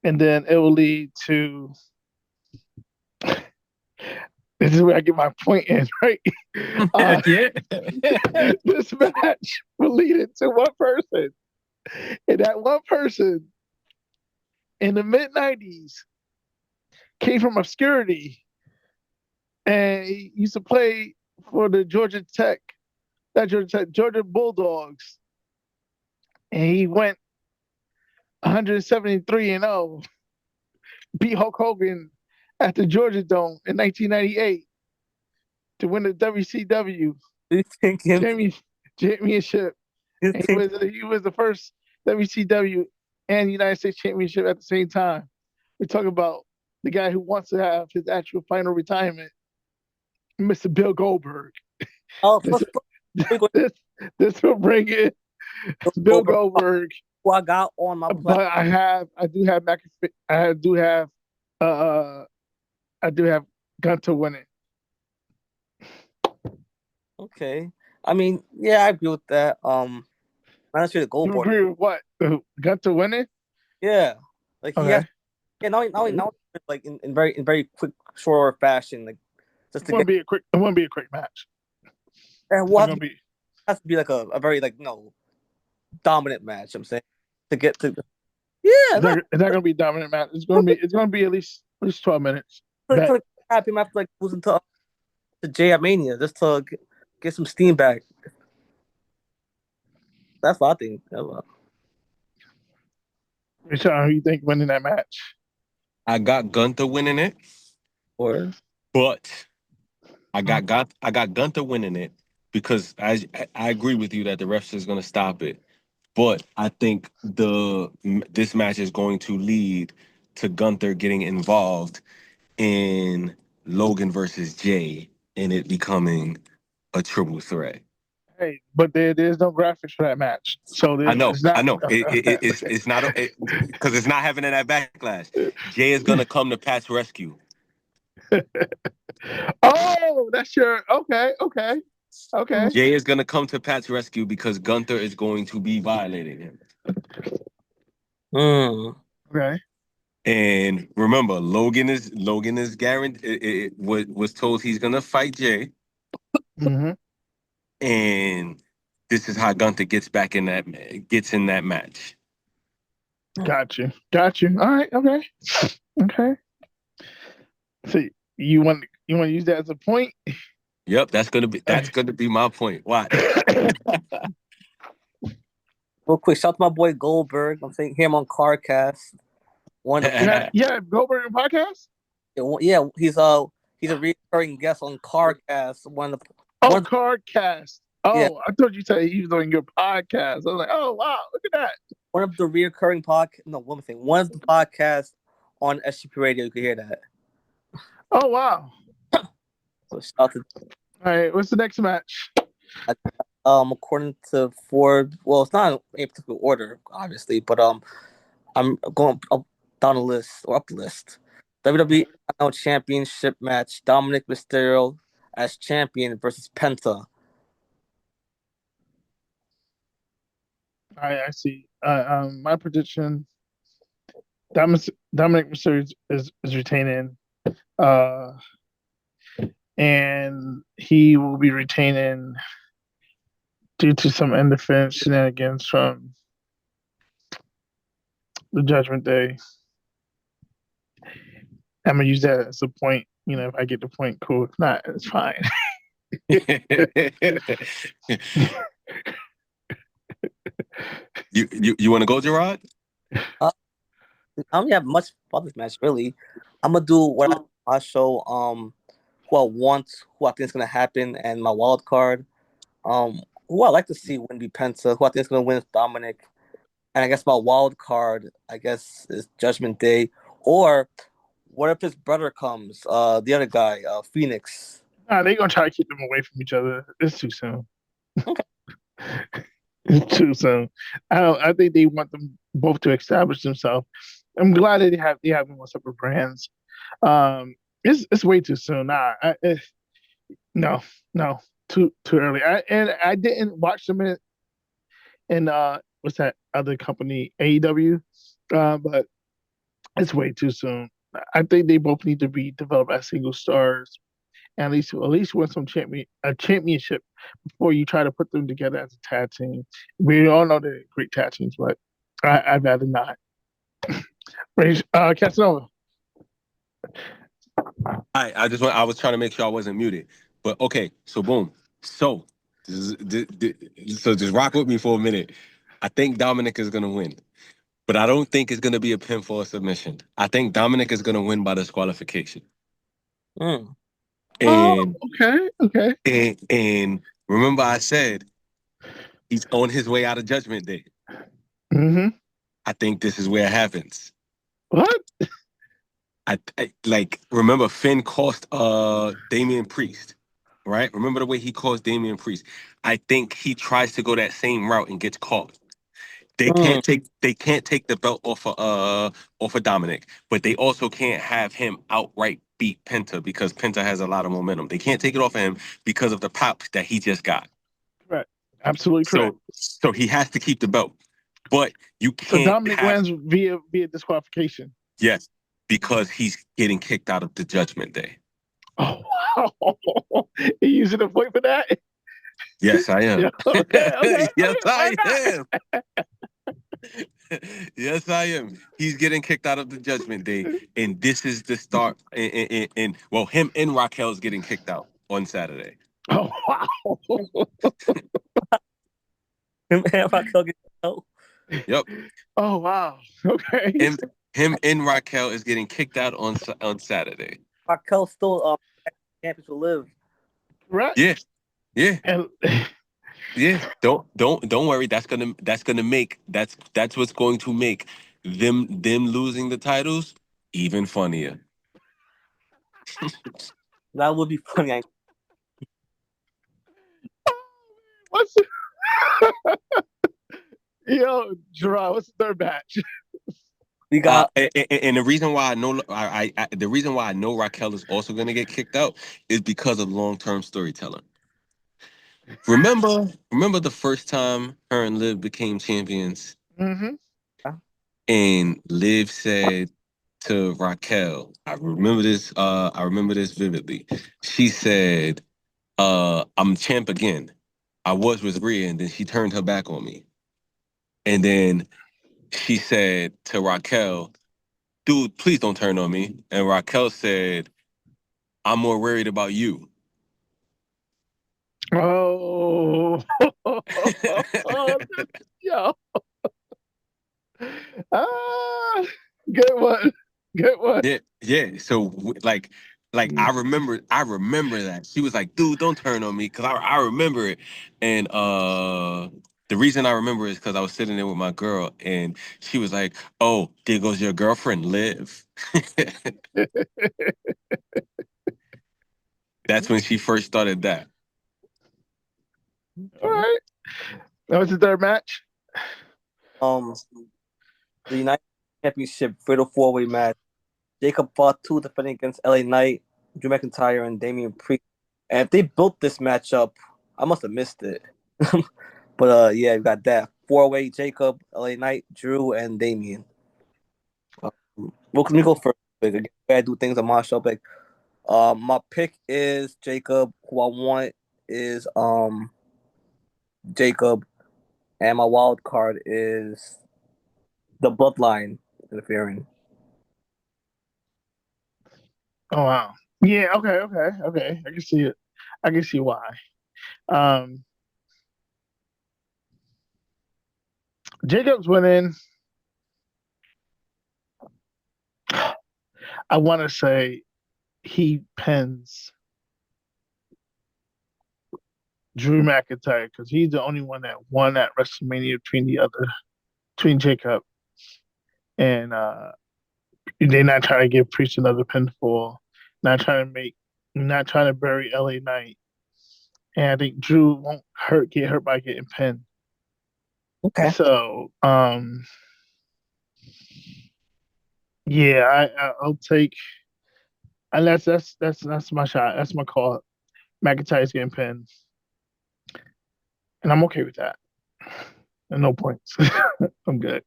and then it will lead to. This is where I get my point in, right? Yeah. This match will lead into one person, and that one person in the mid-90s came from obscurity, and he used to play for the Georgia Bulldogs, and he went 173-0, beat Hulk Hogan at the Georgia Dome in 1998 to win the WCW championship. He was the first WCW and United States championship at the same time. We're talking about the guy who wants to have his actual final retirement, Mr. Bill Goldberg. Oh, this will bring it. Bill Goldberg. Who I got on my but I do have McAfee. I do have Gunther winning. Okay. I mean, yeah, I agree with that. I'm not sure the Goldberg. You agree with what? Gunther winning? Yeah. Like okay. Now like in very quick, short fashion, like just to it won't be a quick match. And what has to be like a very dominant match. I'm saying to get to. Yeah, it's not gonna be a dominant match. It's gonna be at least 12 minutes. Happy him after losing to CAMedia just to get some steam back. That's what I think. Richard, who you think winning that match? I got Gunther winning it, but I got Gunther winning it because I agree with you that the refs is going to stop it, but I think this match is going to lead to Gunther getting involved in Logan versus Jay and it becoming a triple threat. Hey, but there's no graphics for that match, so I know. It's not because it's not happening at Backlash. Jay is gonna come to Pat's rescue. Oh, that's your okay. Okay. Jay is gonna come to Pat's rescue because Gunther is going to be violating him. Okay. And remember, Logan is guaranteed. Was told he's gonna fight Jay, and this is how Gunther gets in that match. Got you. All right. Okay. So you want to use that as a point? Yep, that's gonna be my point. Watch. Real quick, shout out to my boy Goldberg. I'm saying him on CarCast. Yeah, Goldberg podcast. Yeah, he's a recurring guest on CarCast. CarCast. Oh, yeah. I thought you said he was doing your podcast. I was like, oh wow, look at that. One of the recurring podcast. No, one thing. One of the podcasts on SGP Radio. You can hear that. Oh wow. So shout out to. All right, what's the next match? According to Ford, well, it's not in a particular order, obviously, but I'm going up down the list or up the list. WWE Championship match: Dominic Mysterio as champion versus Penta. I see. My prediction: Dominic Mysterio is retaining, and he will be retaining due to some indefense shenanigans from the Judgment Day. I'm gonna use that as a point. If I get the point, cool. If not, it's fine. You want to go, Gerard? I don't have much about this match, really. I'm gonna do what I show. Who I think is gonna happen, and my wild card. Who I like to see win be Penta. Who I think is gonna win is Dominic. And I guess my wild card, is Judgment Day. Or what if his brother comes? The other guy, Phoenix. They're gonna try to keep them away from each other. It's too soon. Okay. It's too soon. I think they want them both to establish themselves. I'm glad that they have more separate brands. It's way too soon. No, too early. I didn't watch them in what's that other company, AEW, but it's way too soon. I think they both need to be developed as single stars, and at least win some championship before you try to put them together as a tag team. We all know they're great tag teams, but I'd rather not. Casanova. I was trying to make sure I wasn't muted, but okay. So boom. So just rock with me for a minute. I think Dominic is gonna win, but I don't think it's gonna be a pinfall or submission. I think Dominic is gonna win by disqualification. And Okay. And remember, I said he's on his way out of Judgment Day. Mm-hmm. I think this is where it happens. What? I remember Finn cost Damian Priest, right? Remember the way he cost Damian Priest. I think he tries to go that same route and gets caught. They can't take the belt off of Dominic, but they also can't have him outright beat Penta because Penta has a lot of momentum. They can't take it off of him because of the pop that he just got. Right. Absolutely correct. So he has to keep the belt. But you can't. So Dominic wins via disqualification. Yes, because he's getting kicked out of the Judgment Day. Oh wow! You using a point for that? Yes, I am. Okay. Yes, I am. Yes, I am. He's getting kicked out of the Judgment Day, and this is the start. And him and Raquel's getting kicked out on Saturday. Oh wow! Him and Raquel get out. Yep. Oh wow! Okay. Him and Raquel is getting kicked out on Saturday. Raquel still champions will live. Right. Yeah. And, yeah. Don't worry. That's what's going to make them losing the titles even funnier. That would be funny. What's Yo, Gerard, what's the third match? We got and the reason why I know Raquel is also going to get kicked out is because of long-term storytelling. Remember the first time her and Liv became champions, Mm-hmm. and Liv said to Raquel, I remember this. I remember this vividly. She said, "I'm champ again. I was with Rhea, and then she turned her back on me." And then she said to Raquel, "Dude, please don't turn on me." And Raquel said, "I'm more worried about you." Oh, yo. Ah, good one. Good one. Yeah. So I remember that she was like, "Dude, don't turn on me," because I remember it, and the reason I remember is because I was sitting there with my girl, and she was like, "Oh, there goes your girlfriend, Liv." That's when she first started that. All right. That was the third match. The United Championship Fatal 4-Way match. Jacob fought 2 defending against LA Knight, Drew McIntyre, and Damian Priest. And if they built this matchup, I must have missed it. But yeah, we got that 4-way: Jacob, LA Knight, Drew, and Damian. Let me go first. I do things on my show. My pick is Jacob. Who I want is Jacob, and my wild card is the Bloodline interfering. Oh wow. Yeah. Okay. I can see it. I can see why. Jacob's winning. I want to say he pins Drew McIntyre because he's the only one that won at WrestleMania between Jacob, and they're not trying to give Priest another pinfall, not trying to bury LA Knight, and I think Drew won't get hurt by getting pinned. Okay. So yeah, I'll take, and that's my shot. That's my call. McIntyre's getting pinned, and I'm okay with that. And no points. I'm good.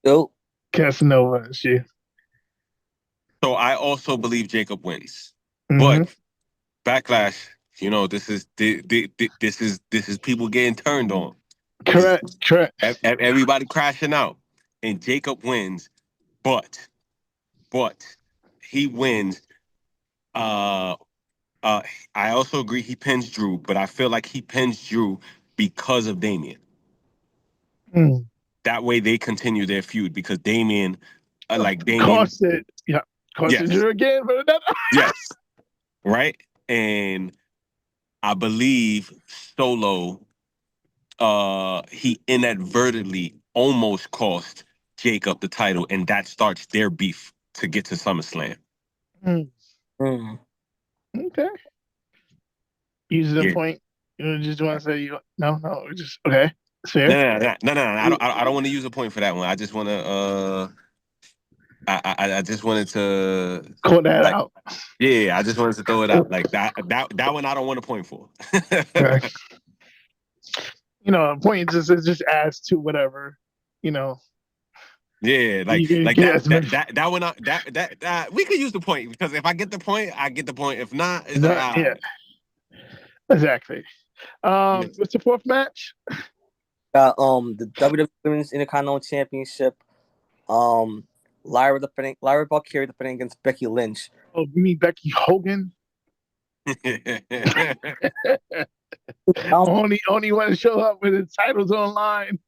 Yo. Casanova and shit. So I also believe Jacob wins, Mm-hmm. but Backlash. You know, this is people getting turned on. Correct. Everybody crashing out, and Jacob wins, but he wins. I also agree he pins Drew, but I feel like he pins Drew because of Damian. Mm. That way they continue their feud because Damian, cost it Drew again for another. Yes, right, and I believe Solo. He inadvertently almost cost Jacob the title, and that starts their beef to get to SummerSlam. Okay. Use the point. You just want to say no, just okay. Fair. No. I don't want to use a point for that one. I just want to. I just wanted to call that out. Yeah, I just wanted to throw it out like that. That one I don't want to point for. Right. A point just adds to whatever. Yeah, that one. That we could use the point because if I get the point, I get the point. If not, it's yeah. Exactly. What's the fourth match? The WWE Women's Intercontinental Championship. Lyra Valkyrie defending against Becky Lynch. Oh, you mean Becky Hogan? only want to show up when the title's online.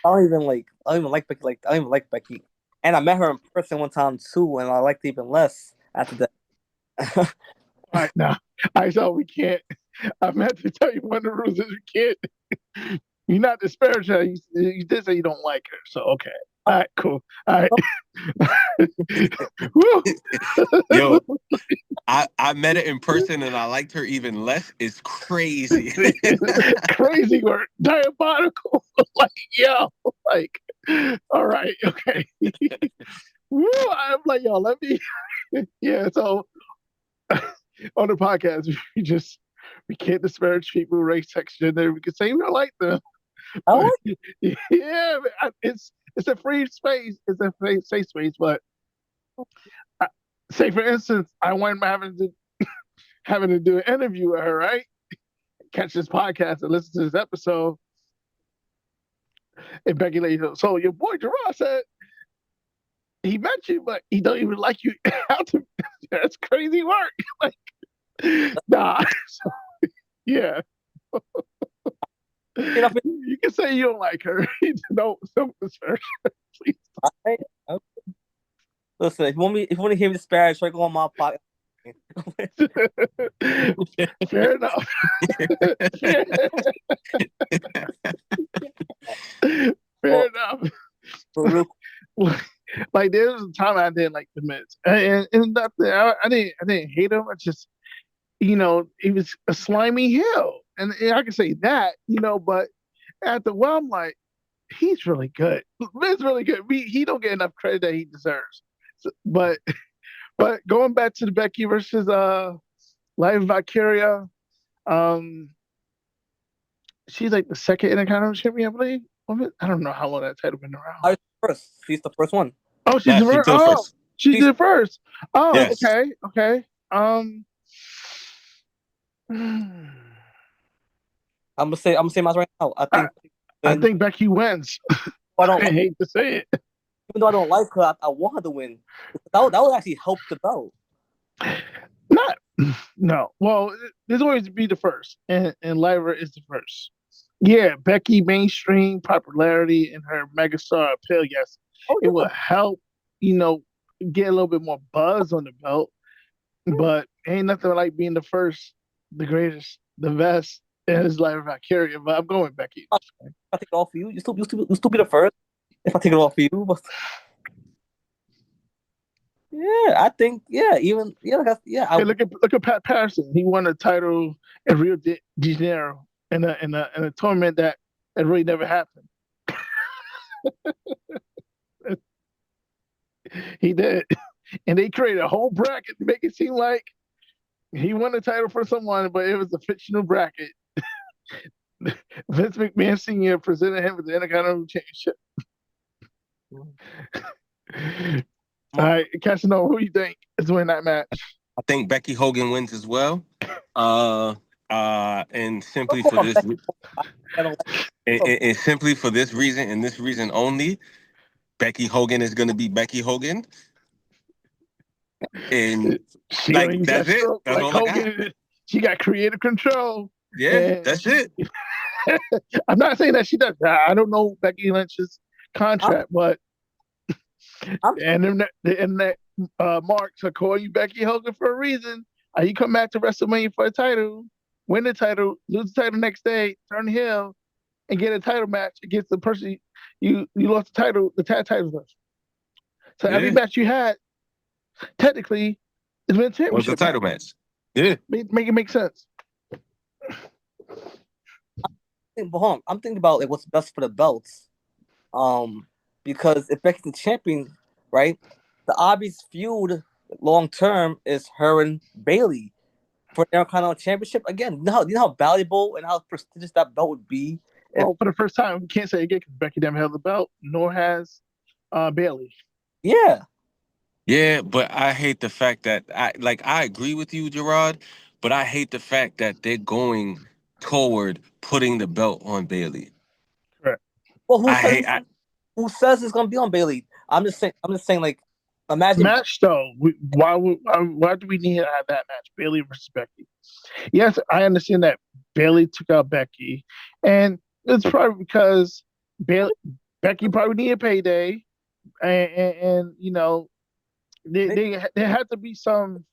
I don't even like Becky. I don't even like Becky. And I met her in person one time too, and I liked it even less after that. All right, now I saw we can't. I meant to tell you one of the rules is we can't. You're not disparaging her. You did say you don't like her, so okay. All right, cool. All right. Yo, I met her in person and I liked her even less. It's crazy. Crazy work. Diabolical. All right, okay. I'm like, yo, let me Yeah, so on the podcast, we can't disparage people, race, sex, gender. We can say we don't like them. I But, like yeah, it's a free space. It's a safe space. But say, for instance, I went having to do an interview with her, right? Catch this podcast and listen to this episode. And Becky later, so your boy Gerald said he met you, but he don't even like you. That's crazy work. Like, nah. So, yeah. You can say you don't like her. Don't disparage her, please. Okay. Listen, if you want to hear me disparage, go on my podcast. Fair enough. Fair enough. Like there was a time I didn't like the Miz, and nothing. I didn't hate him. I just, he was a slimy heel, and I can say that, but after a while, I'm like, he's really good. Miz really good. He don't get enough credit that he deserves. So, but going back to the Becky versus Live Valkyria, she's like the second Intercontinental champion, I believe. I don't know how long that title been around. First, she's the first one. Oh, she's the first. Oh, she's the first. Oh, yes. Okay. I'm gonna say mine right now. I think Becky wins. I hate to say it. Even though I don't like her, I want her to win. That would actually help the belt. No. Well, there's always be the first, and Lyra is the first. Yeah, Becky mainstream popularity and her megastar appeal. Yes, it will help. Get a little bit more buzz on the belt. But ain't nothing like being the first, the greatest, the best. And it's Lyra Valkyria. But I'm going with Becky. I take it off for you. You still be the first. If I take it off for you, but yeah, I think Hey, look at Pat Patterson. He won a title in Rio de Janeiro in a tournament that really never happened. He did, and they created a whole bracket to make it seem like he won the title for someone, but it was a fictional bracket. Vince McMahon Sr. presented him with the Intercontinental Championship. All right, Casanova, who do you think is winning that match? I think Becky Hogan wins as well. And simply for this, and simply for this reason and this reason only, Becky Hogan is going to be Becky Hogan. And that's it. That's all Hogan, I got. She got creative control. Yeah, that's it. I'm not saying that she does. I don't know Becky Lynch's contract, but and the marks are calling you Becky Hogan for a reason. You come back to WrestleMania for a title, win the title, lose the title next day, turn heel, and get a title match against the person you lost the title, the tag titles with. So every match you had, technically, it's been a championship. Was the title match? Yeah, make it make sense. I'm thinking about what's best for the belts. Because if Becky's the champion, right, the obvious feud long term is her and Bayley for the Intercontinental Championship. Again, you know how valuable and how prestigious that belt would be. Well, for the first time, we can't say again because Becky never held the belt, nor has Bayley. Yeah. Yeah, but I hate the fact that I agree with you, Gerard, but I hate the fact that they're going toward putting the belt on Bayley. Correct. Well, who says it's gonna be on Bayley? I'm just saying. Like, imagine match though. Why do we need to have that match, Bayley versus Becky? Yes, I understand that Bayley took out Becky, and it's probably because Becky probably needed payday, and there had to be some.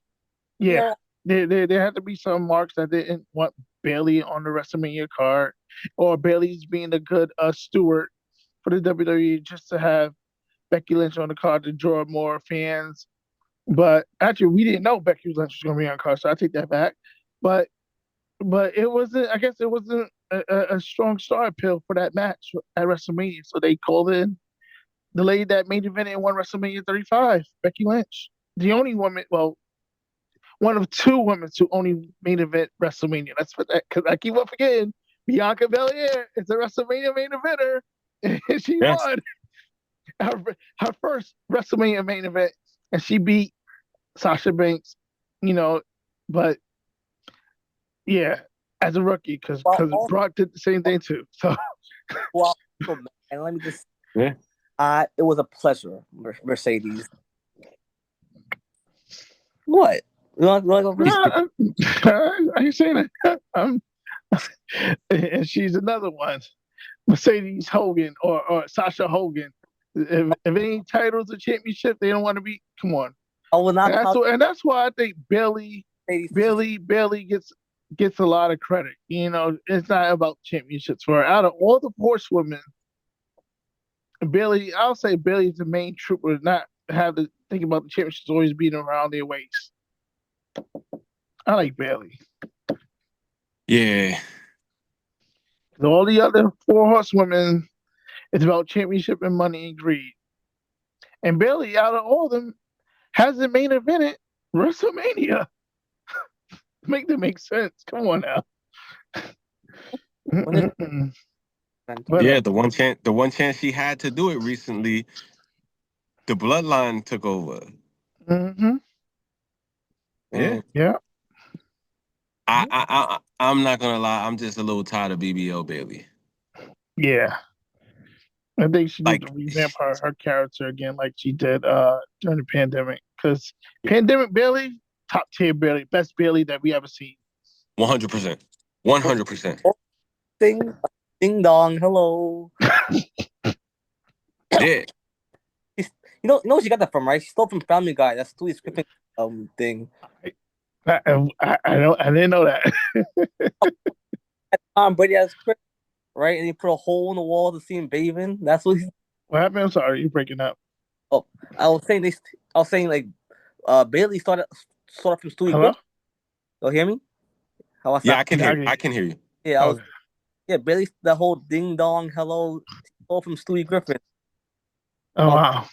Yeah. There had to be some marks that didn't want Bayley on the WrestleMania card, or Bayley's being a good steward for the WWE just to have Becky Lynch on the card to draw more fans. But actually, we didn't know Becky Lynch was going to be on the card, so I take that back. But it wasn't. I guess it wasn't a strong star appeal for that match at WrestleMania, so they called in the lady that main event and won WrestleMania 35, Becky Lynch. the only woman, well, one of two women to only main event WrestleMania. That's what that, because I keep on forgetting. Bianca Belair is a WrestleMania main eventer, and she Yes. won her first WrestleMania main event, and she beat Sasha Banks. But yeah, as a rookie, because Brock did the same thing too. So, well, and let me just, Yeah. It was a pleasure, Mercedes. What? You want to go? I ain't saying that. And she's another one, Mercedes Hogan or Sasha Hogan. If any titles or championship, they don't want to be. Come on. And that's why I think Bailey gets a lot of credit. It's not about championships for her. Out of all the horsewomen, Bailey, I'll say Bailey's the main trooper, not have to think about the championships always being around their waist. I like Bailey. Yeah. All the other four horsewomen, it's about championship and money and greed. And Bailey, out of all of them, hasn't main evented WrestleMania. Make that make sense. Come on now. Yeah, the one chance she had to do it recently, the bloodline took over. Mm-hmm. Yeah. I'm not gonna lie, I'm just a little tired of BBL Bailey. Yeah. I think she needs to revamp her character again like she did during the pandemic. Because pandemic Bailey, top tier Bailey, best Bailey that we ever seen. 100%. 100%. Ding dong, hello. Yeah. You know where she got that from, right? She stole from Family Guy. That's Stewie's scripting thing. I didn't know that. Tom Brady has script, right? And he put a hole in the wall to see him bathing. That's what he's. What happened? I'm sorry, you're breaking up. Oh, I was saying Bailey started from Stewie. Hello? You hear me? I can hear you. Yeah, Bailey, the whole ding dong hello, all from Stewie Griffin. Oh wow.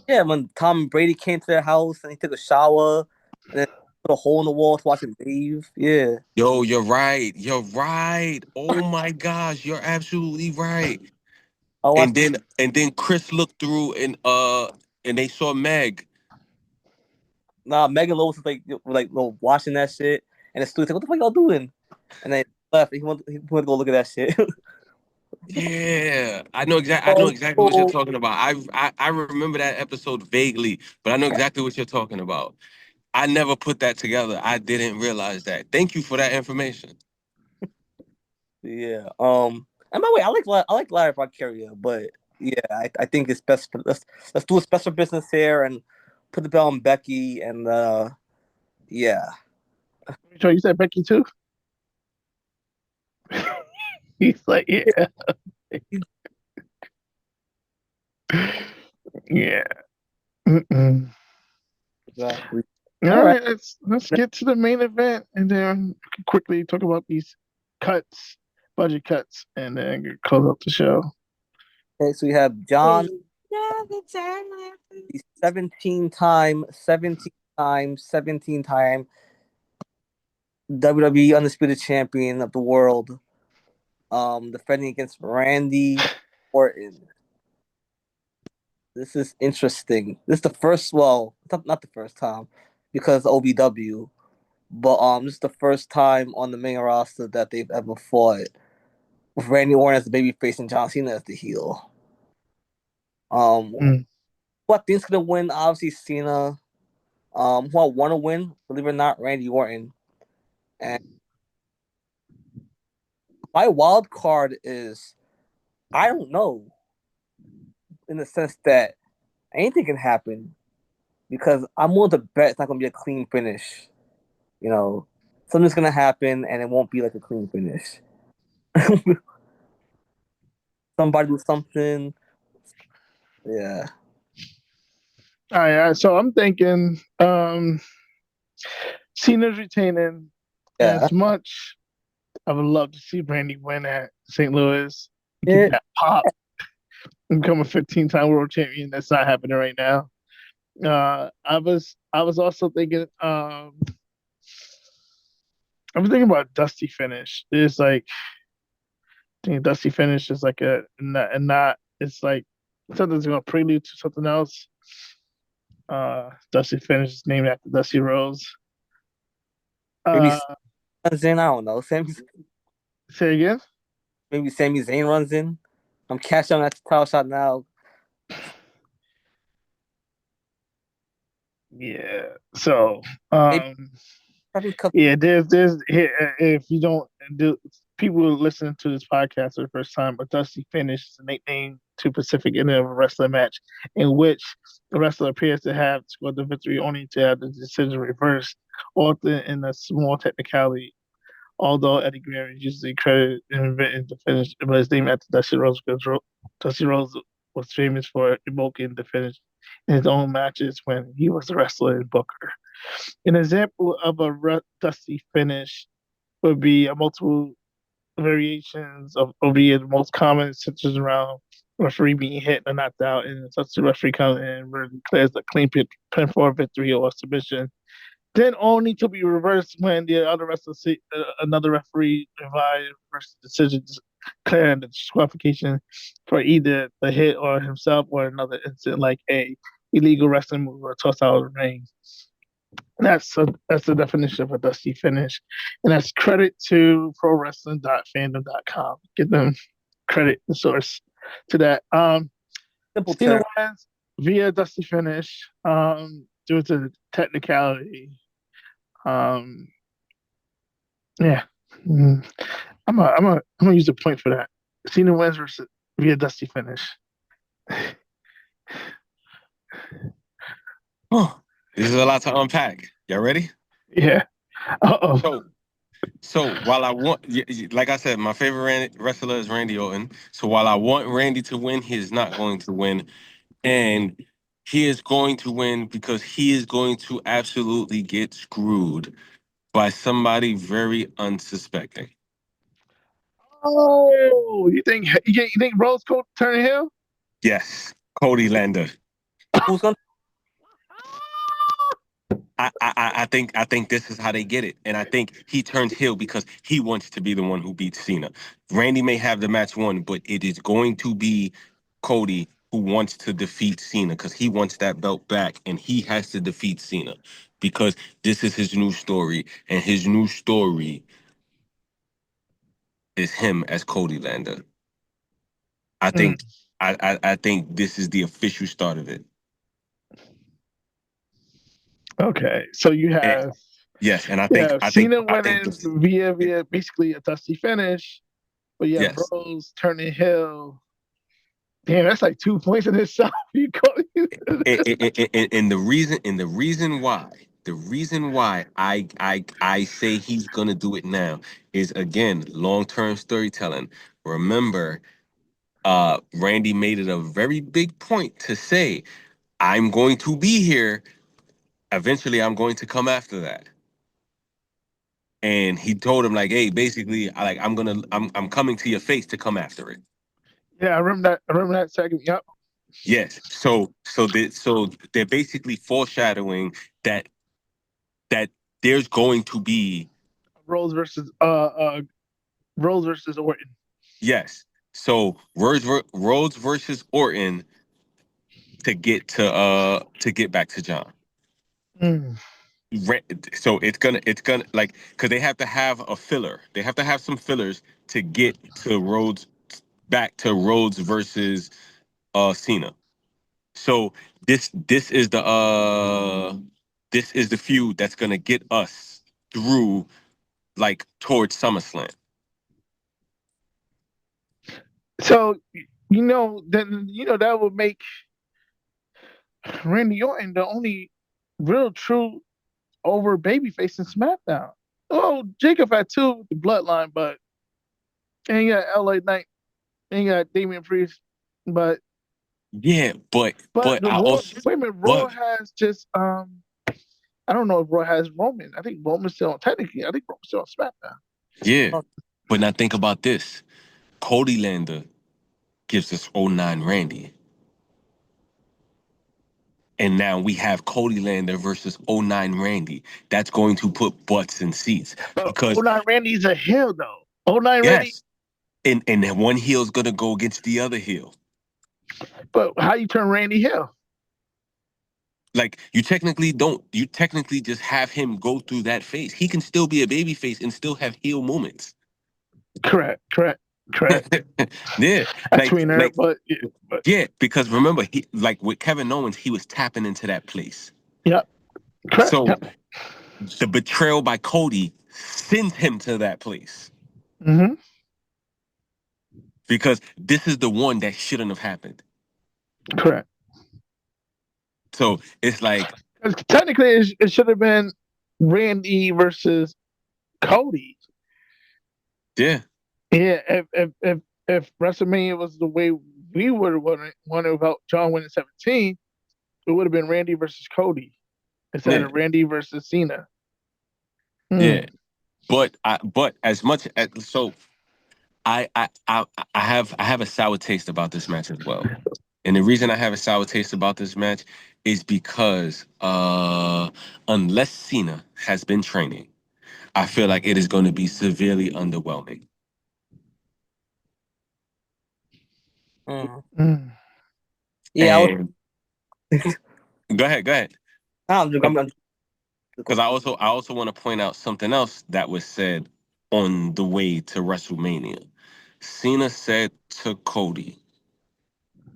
Yeah, when Tom Brady came to their house and he took a shower and then put a hole in the wall to watch him bathe. Yeah. Yo, you're right. Oh my gosh, you're absolutely right. And then Chris looked through and they saw Meg. Nah, Meg and Lois was watching that shit, and the Stewie's like, "What the fuck y'all doing?" And they left. He wanted to go look at that shit. Yeah, I know exactly what you're talking about. I remember that episode vaguely, but I know exactly what you're talking about. I never put that together. I didn't realize that. Thank you for that information. Yeah. And by the way, I like Larry Barcaria, but yeah, I think it's best. Let's do a special business here and put the bell on Becky and yeah. So you said Becky too? He's like, yeah. Yeah. Mm-mm. Exactly. All right, let's get to the main event, and then we can quickly talk about these budget cuts, and then close up the show. Okay, so we have John. He's 17-time WWE Undisputed Champion of the world, defending against Randy Orton. This is interesting. This is the first, well, not the first time, because OVW, but this is the first time on the main roster that they've ever fought with Randy Orton as the babyface and John Cena as the heel. Who I think's gonna win? Obviously Cena. Who I want to win, believe it or not, Randy Orton. And my wild card is, I don't know, in the sense that anything can happen, because I'm willing to bet it's not going to be a clean finish. Something's going to happen and it won't be like a clean finish. Somebody do something. Yeah. All right, so I'm thinking Cena's retaining. Yeah. As much I would love to see Randy win at St. Louis. Get that pop. Become a 15-time world champion. That's not happening right now. I was I was also thinking. I was thinking about Dusty finish. It's like I think Dusty finish is like not. It's like something's going to prelude to something else. Dusty finish is named after Dusty Rhodes. Maybe runs in. I don't know. Say again. Maybe Sami Zayn runs in. I'm cashing on that title shot now. Yeah. So, yeah, there's if you don't do people listening to this podcast for the first time, a Dusty finish is a nickname to Pacific end of a wrestling match in which the wrestler appears to have scored the victory only to have the decision reversed, often in a small technicality. Although Eddie Guerrero is usually credited in inventing the finish, but his name after Dusty Rhodes because Dusty Rhodes was famous for evoking the finish in his own matches when he was a wrestler in Booker. An example of a Dusty finish would be a multiple variations of over the years. The most common centers around referee being hit or knocked out, and such the referee comes in and declares a clean pin for a victory or submission. Then only to be reversed when the other wrestler another referee reverse decision declaring the disqualification for either the hit or himself or another incident like a illegal wrestling move or toss out of the ring. That's the definition of a Dusty finish, and that's credit to ProWrestling.fandom.com. Give them credit, the source to that. Cena wins via Dusty finish due to technicality. Yeah, I'm gonna use a point for that. Cena wins via Dusty finish. Oh, this is a lot to unpack. Y'all ready? Yeah. So while I want, like I said, my favorite wrestler is Randy Orton. So while I want Randy to win, he is not going to win. And he is going to win because he is going to absolutely get screwed by somebody very unsuspecting. Oh, you think Rose turning heel? Yes, Cody Lander. Who's gonna? I think this is how they get it, and I think he turns heel because he wants to be the one who beats Cena. Randy may have the match won, but it is going to be Cody who wants to defeat Cena because he wants that belt back, and he has to defeat Cena because this is his new story, and his new story is him as Cody Lander. I think I think this is the official start of it. Okay, so you have yes, and I think Cena winning via basically a Dusty finish, but you have Rose turning heel. Damn, that's like 2 points in itself. You and the reason why I say he's gonna do it now is again long-term storytelling. Remember, Randy made it a very big point to say, I'm going to be here. Eventually, I'm going to come after that. And he told him like, hey, basically, I'm coming to your face to come after it. Yeah, I remember that segment. Yep. Yes. So they're basically foreshadowing that there's going to be Rose versus Orton. Yes. So Rhodes versus Orton to get back to John. So it's gonna like because they have to have a filler. They have to have some fillers to get to Rhodes back to Rhodes versus Cena. So this is the feud that's gonna get us through like towards SummerSlam. So that would make Randy Orton the only real true over babyface in SmackDown. Oh, Jacob had two with the Bloodline, but ain't got LA Knight, ain't got Damian Priest, but yeah, but wait a minute, Raw has just I don't know if Raw has Roman. I think Roman's still on SmackDown. Yeah, but now think about this: Cody Lander gives us 09 Randy. And now we have Cody Lander versus 09 Randy. That's going to put butts in seats. But Because 09 Randy's a heel, though. 09 Randy. yes. And one heel's gonna go against the other heel. But how you turn Randy heel? Like you technically don't. You technically just have him go through that phase. He can still be a baby face and still have heel moments. Correct. Yeah, But yeah, because remember, he like with Kevin Owens, he was tapping into that place. Yep. Correct. So the betrayal by Cody sends him to that place. Mm-hmm. Because this is the one that shouldn't have happened. Correct. So it's like technically it should have been Randy versus Cody. Yeah. Yeah. If WrestleMania was the way we would have wanted about John winning 17, it would have been Randy versus Cody instead of Randy versus Cena. Yeah. But as much as so I have a sour taste about this match as well. And the reason I have a sour taste about this match is because unless Cena has been training, I feel like it is going to be severely underwhelming. Yeah. Go ahead. Because I also want to point out something else that was said on the way to WrestleMania. Cena said to Cody,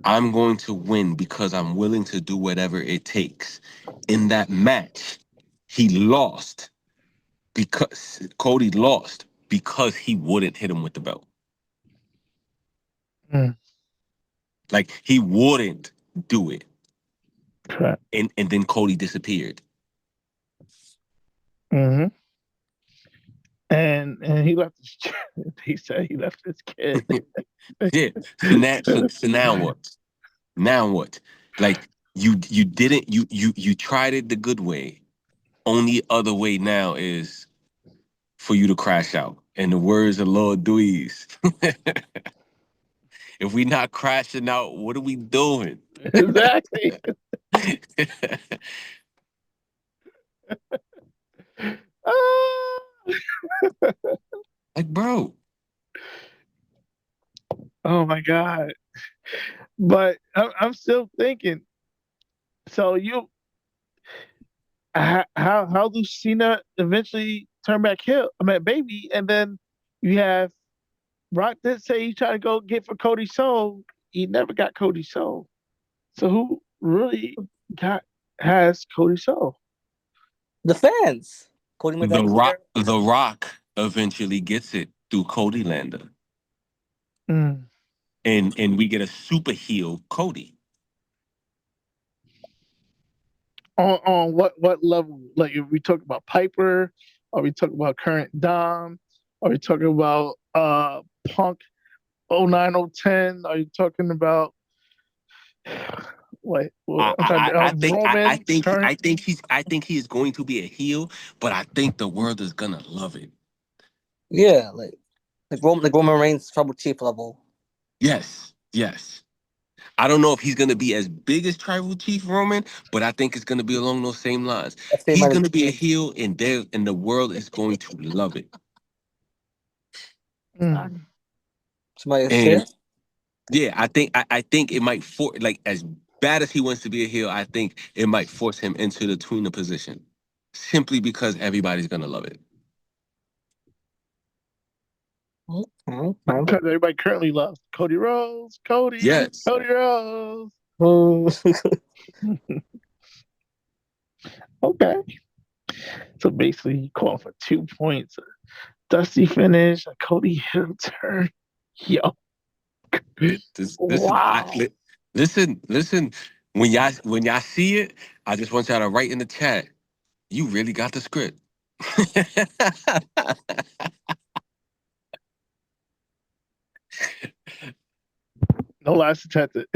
I'm going to win because I'm willing to do whatever it takes. In that match, he lost because Cody lost because he wouldn't hit him with the belt. Like he wouldn't do it. Correct. And then Cody disappeared. Mm-hmm. And he left his he said he left his kid. Yeah. So now what? Now what? Like you didn't you tried it the good way. Only other way now is for you to crash out. In the words of Lord Dewey's. If we not crashing out, what are we doing? Exactly. Like, bro. Oh my God. But I'm still thinking. So how does Cena eventually turn back heel? I mean, baby, and then you have Rock did say he tried to go get for Cody's soul. He never got Cody's soul. So who really has Cody's soul? The fans. The Rock eventually gets it through Cody Lander. And we get a super heel Cody. On what level? Like if we talk about Piper, are we talking about current Dom? Are we talking about Punk 09, 010? Are you talking about what? I think he is going to be a heel, but I think the world is gonna love it. Yeah, like Roman Reigns tribal chief level. Yes. I don't know if he's gonna be as big as tribal chief Roman, but I think it's gonna be along those same lines. He's gonna be a heel, and the world is going to love it. Yeah, I think it might as bad as he wants to be a heel, I think it might force him into the tweener position, simply because everybody's gonna love it. Because everybody currently loves Cody Rhodes. Yes. Cody Rhodes. Okay. So basically, you call for 2 points. A dusty finish, a Cody heel turn. Yo. Wow. Listen. When y'all see it, I just want y'all to write in the chat. You really got the script. No lies detected.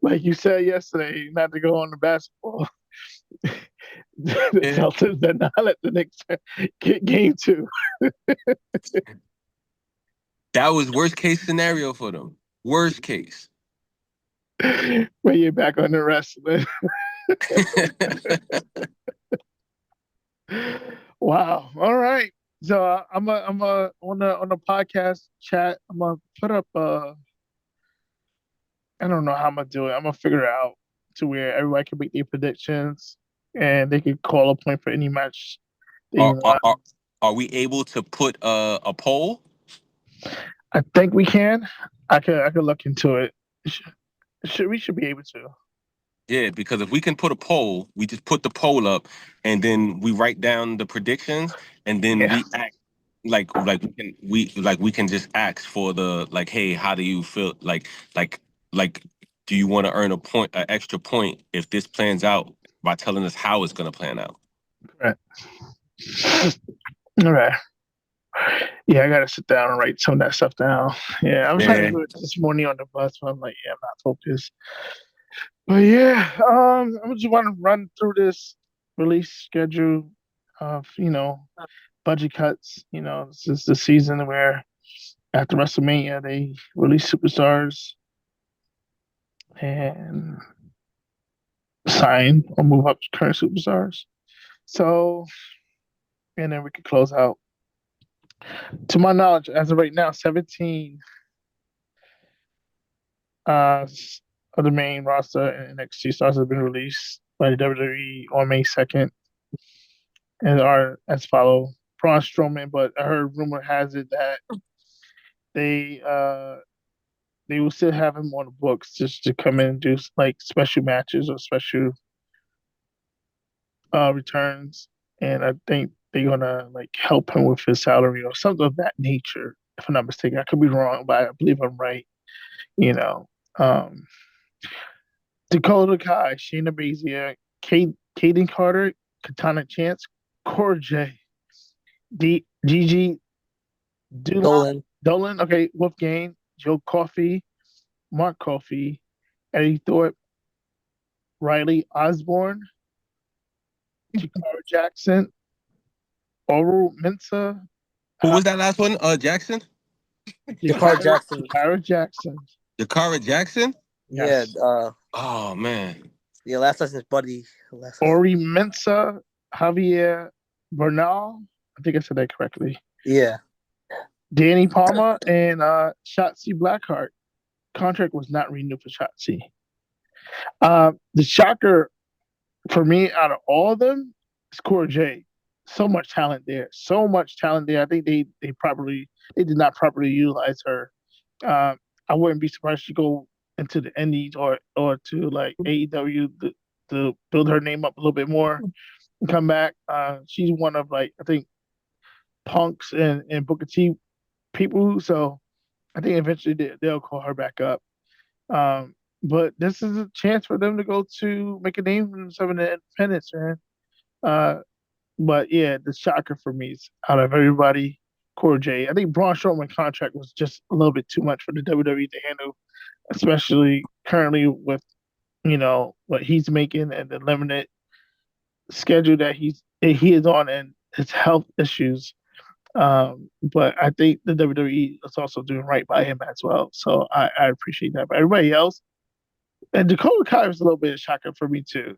Like you said yesterday, not to go on the basketball. The Celtics did not let the Knicks get game 2. That was worst case scenario for them. Worst case. When you're back on the wrestling. Wow. All right. So I'm on the podcast chat. I'm gonna put up. I don't know how I'm gonna do it. I'm gonna figure it out to where everybody can make their predictions and they can call a point for any match they Are, are, want. are, are we able to put a poll? I think we can. I could look into it. We should be able to. Yeah, because if we can put a poll, we just put the poll up, and then we write down the predictions, and then Yeah. we act like we can just ask for the like, hey, how do you feel? Like, do you want to earn an extra point if this plans out by telling us how it's gonna plan out? Right. All right. Yeah, I gotta sit down and write some of that stuff down. Yeah, I'm trying to do it this morning on the bus, but I'm like, yeah, I'm not focused. But yeah, I just want to run through this release schedule of budget cuts. This is the season where after WrestleMania they release superstars and sign or move up to current superstars. So, and then we could close out. To my knowledge, as of right now, 17 of the main roster and NXT stars have been released by the WWE on May 2nd and are as follow. Braun Strowman, but I heard rumor has it that they will still have him on the books just to come in and do like special matches or special returns, and I think they're gonna like help him with his salary or something of that nature. If I'm not mistaken, I could be wrong, but I believe I'm right. Dakota Kai, Shayna Baszler, Kaden Carter, Katana Chance, Cora J, Gigi Dolan, okay, Wolfgang, Joe Coffey, Mark Coffey, Eddie Thorpe, Riley Osborne, Jakara Jackson, Oral Mensa. Who was that last one? Jackson? Jakara Jackson. Jakara Jackson. Jakara Jackson? Yes. Yeah. Oh man. Yeah, last name is Buddy. Ori Mensa, Javier Bernal. I think I said that correctly. Yeah. Danny Palmer and Shotzi Blackheart. Contract was not renewed for Shotzi. The shocker for me out of all of them is Cora J. So much talent there. I think they did not properly utilize her. I wouldn't be surprised to go into the Indies or to like AEW to build her name up a little bit more and come back. She's one of like I think Punk's and Booker T people, so I think eventually they'll call her back up. But this is a chance for them to go to make a name for themselves in the independents, man. But yeah, the shocker for me is out of everybody, Cora J. I think Braun Strowman's contract was just a little bit too much for the WWE to handle, especially currently with what he's making and the limited schedule that he is on and his health issues. But I think the WWE is also doing right by him as well. So I appreciate that. But everybody else, and Dakota Kai was a little bit of a shocker for me too.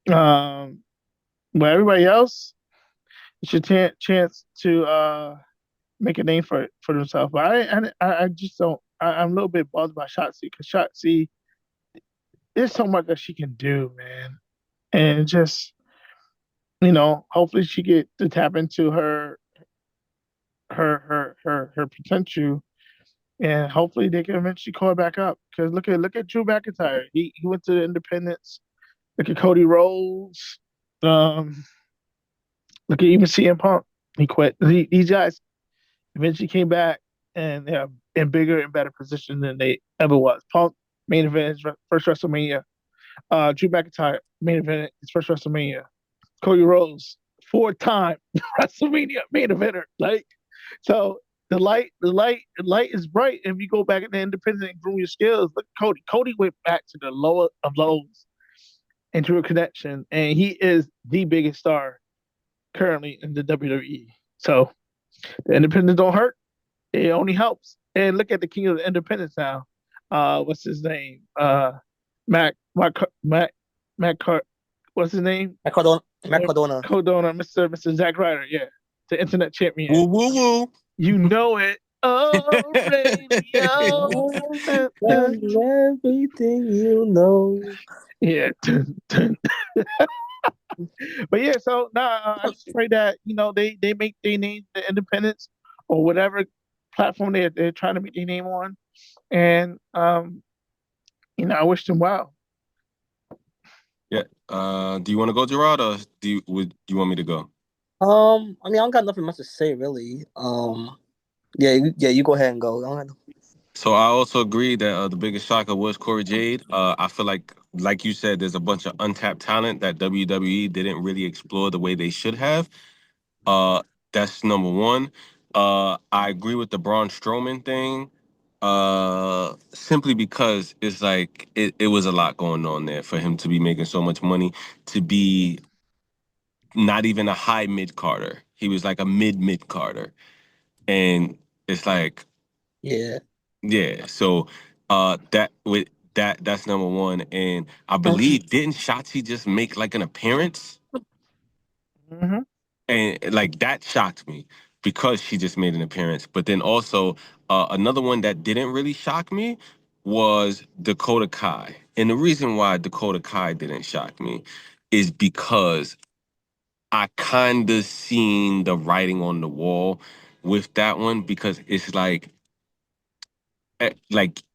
But everybody else, it's your chance to make a name for themselves. But I just don't. I'm a little bit bothered by Shotzi because Shotzi, there's so much that she can do, man, and just hopefully she get to tap into her potential, and hopefully they can eventually call her back up. Because look at Drew McIntyre. He went to the independents. Look at Cody Rhodes. Look at even CM Punk. He quit. These guys eventually came back and they're in bigger and better position than they ever was. Punk main event his first WrestleMania. Drew McIntyre main event his first WrestleMania. Cody Rhodes 4-time WrestleMania main eventer. So the light is bright. If you go back in the independent and groom your skills, look at Cody. Cody went back to the lower of lows and drew a connection, and he is the biggest star currently in the WWE. So the independents don't hurt; it only helps. And look at the king of the independents now. what's his name? Mac what's his name? Macardona. Codona, Mr. Zack Ryder, yeah. The internet champion. Woo woo woo. You know it. Oh, radio. Everything you know. Yeah. But yeah, so I just pray that they make their name the independents or whatever platform they're trying to make their name on, and I wish them well. Yeah. Do you want to go, Gerard, or do you want me to go? I mean, I don't got nothing much to say really. Yeah, you go ahead and go. So I also agree that the biggest shocker was Corey Jade. I feel like you said, there's a bunch of untapped talent that WWE didn't really explore the way they should have. That's number one. I agree with the Braun Strowman thing. Simply because it's like it was a lot going on there for him to be making so much money, to be not even a high mid Carter. He was like a mid Carter. And it's like, Yeah. yeah. So that's number one. And I believe, didn't Shotzi just make like an appearance? Mm-hmm. And like that shocked me because she just made an appearance. But then also another one that didn't really shock me was Dakota Kai. And the reason why Dakota Kai didn't shock me is because I kind of seen the writing on the wall with that one, because it's like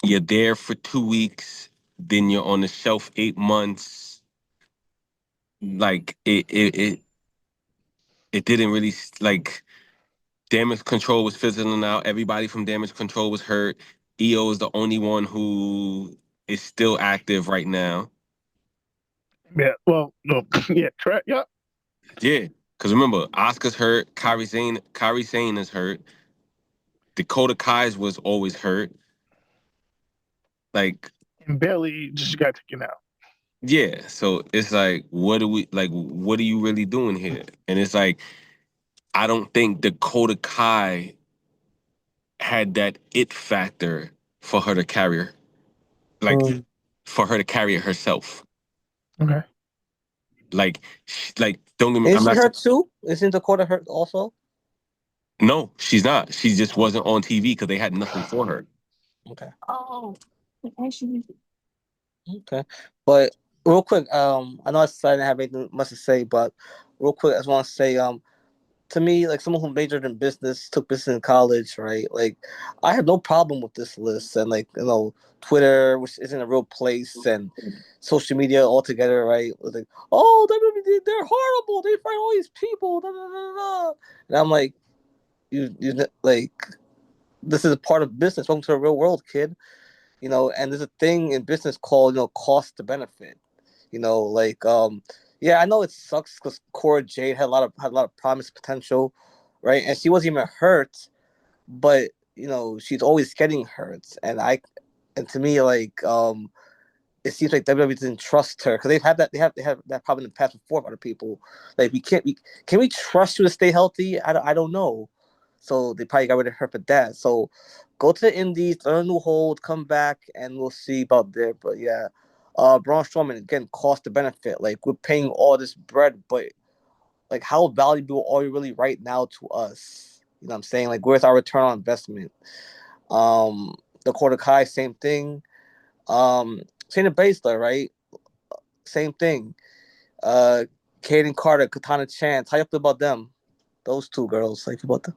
you're there for 2 weeks, then you're on the shelf 8 months. Like it didn't really like. Damage Control was fizzling out. Everybody from Damage Control was hurt. EO is the only one who is still active right now. Yeah. Well, no. Yeah. Correct. Yeah. Yeah, because remember, Oscar's hurt. Kairi Sane is hurt. Dakota Kai's was always hurt. Like, And Bailey just got taken out. yeah. So it's like, what are you really doing here? And it's like, I don't think Dakota Kai had that it factor for her to carry her. For her to carry it herself. Okay. Like don't get me. Is she hurt too? Isn't Dakota hurt also? No, she's not. She just wasn't on TV because they had nothing for her. Okay. Oh, okay. But real quick, I know I didn't have anything much to say, but real quick, I just want to say, to me, like someone who majored in business, took business in college, right? Like, I have no problem with this list, and like Twitter, which isn't a real place, and social media altogether, right? Like, oh, they're horrible. They fight all these people. Da, da, da, da. And I'm like, you like, this is a part of business. Welcome to the real world, kid. And there's a thing in business called cost to benefit. Yeah, I know it sucks because Cora Jade had a lot of promise potential, right? And she wasn't even hurt, but she's always getting hurt, and to me, like, it seems like WWE didn't trust her because they have that problem in the past before with other people. Like, can we trust you to stay healthy? I don't know. So they probably got rid of her for that. So go to the Indies, learn a new hold, come back, and we'll see about there. But yeah. Braun Strowman, again, cost to benefit. Like, we're paying all this bread, but like, how valuable are you really right now to us? You know what I'm saying? Like, where's our return on investment? Dakota Kai, same thing. Shayna Baszler, right? Same thing. Kaden Carter, Katana Chance. How you feel about them? Those two girls. How you feel about them?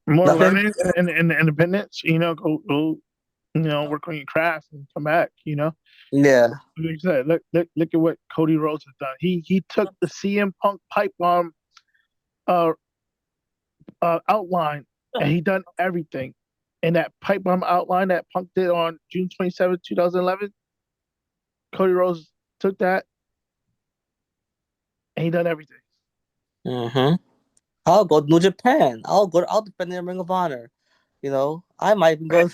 More learning and independence. Go. Work on your craft and come back. Yeah. Like you said, look at what Cody Rhodes has done. He took the CM Punk pipe bomb outline, and he done everything. And that pipe bomb outline that Punk did on June 27, 2011, Cody Rhodes took that, and he done everything. Mm-hmm. I'll go to New Japan. I'll defend the Ring of Honor. I might even go.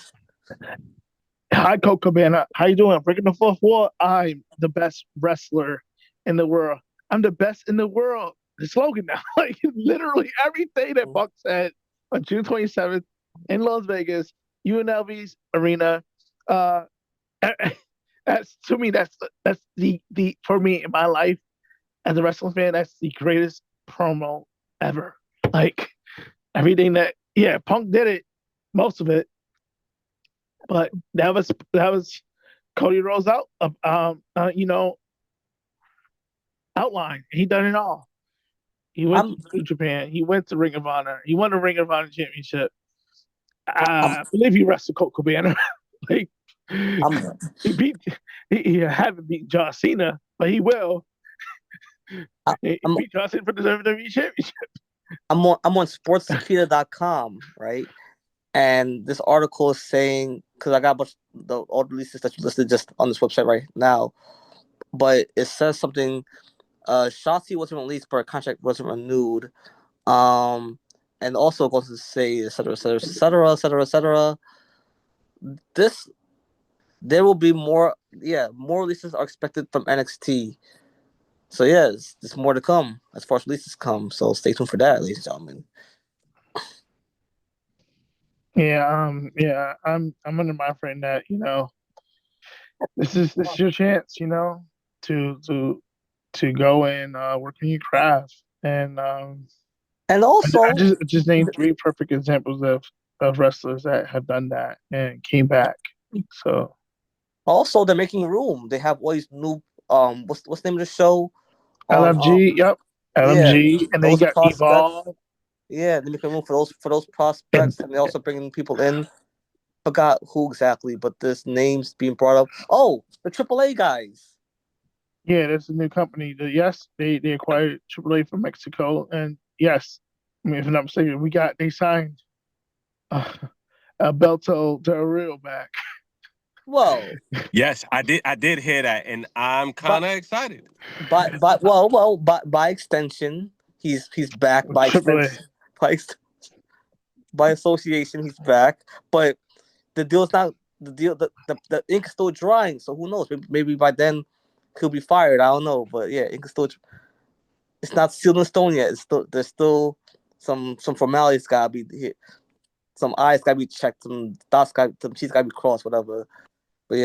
Hi, Colt Cabana. How you doing? Breaking the fourth wall. I'm the best wrestler in the world. I'm the best in the world. The slogan now. Like, literally everything that Buck said on June 27th in Las Vegas, UNLV's arena. That's to me. That's the for me in my life as a wrestling fan. That's the greatest promo ever. Like everything that Punk did it, most of it, but that was Cody Rhodes outline. He done it all. He went to Japan. He went to Ring of Honor. He won the Ring of Honor Championship. I believe he wrestled Colt Cabana. Like he haven't beat John Cena, but he will. He beat John Cena for the WWE Championship. I'm on sportskeeda.com, right? And this article is saying, because I got a bunch of all the releases that you listed just on this website right now, but it says something. Shotzi wasn't released, but her contract wasn't renewed. And also goes to say, et cetera, et cetera, et cetera, et cetera, et cetera. There will be more releases are expected from NXT. So there's more to come as far as releases come. So stay tuned for that, ladies and gentlemen. I'm under my friend that this is your chance, to go and work on your craft, and also I just named 3 perfect examples of wrestlers that have done that and came back. So also they're making room. They have all these new what's the name of the show? LFG, yep. LFG, and they got Evolve. Yeah, they make a room for those prospects, and they're also bringing people in. Forgot who exactly, but this name's being brought up. Oh, the AAA guys. Yeah, that's a new company. They acquired AAA from Mexico, and yes, I mean, if I'm not mistaken, they signed Alberto Del Rio back. Whoa. Yes, I did hear that, and I'm kind of excited. By extension, he's back. By association, he's back. But the deal's not the deal. The ink is still drying. So who knows? Maybe by then he'll be fired. I don't know. But ink is still. It's not sealed in stone yet. There's still some formalities gotta be hit. Some I's gotta be checked. Some T's gotta be crossed. Whatever. But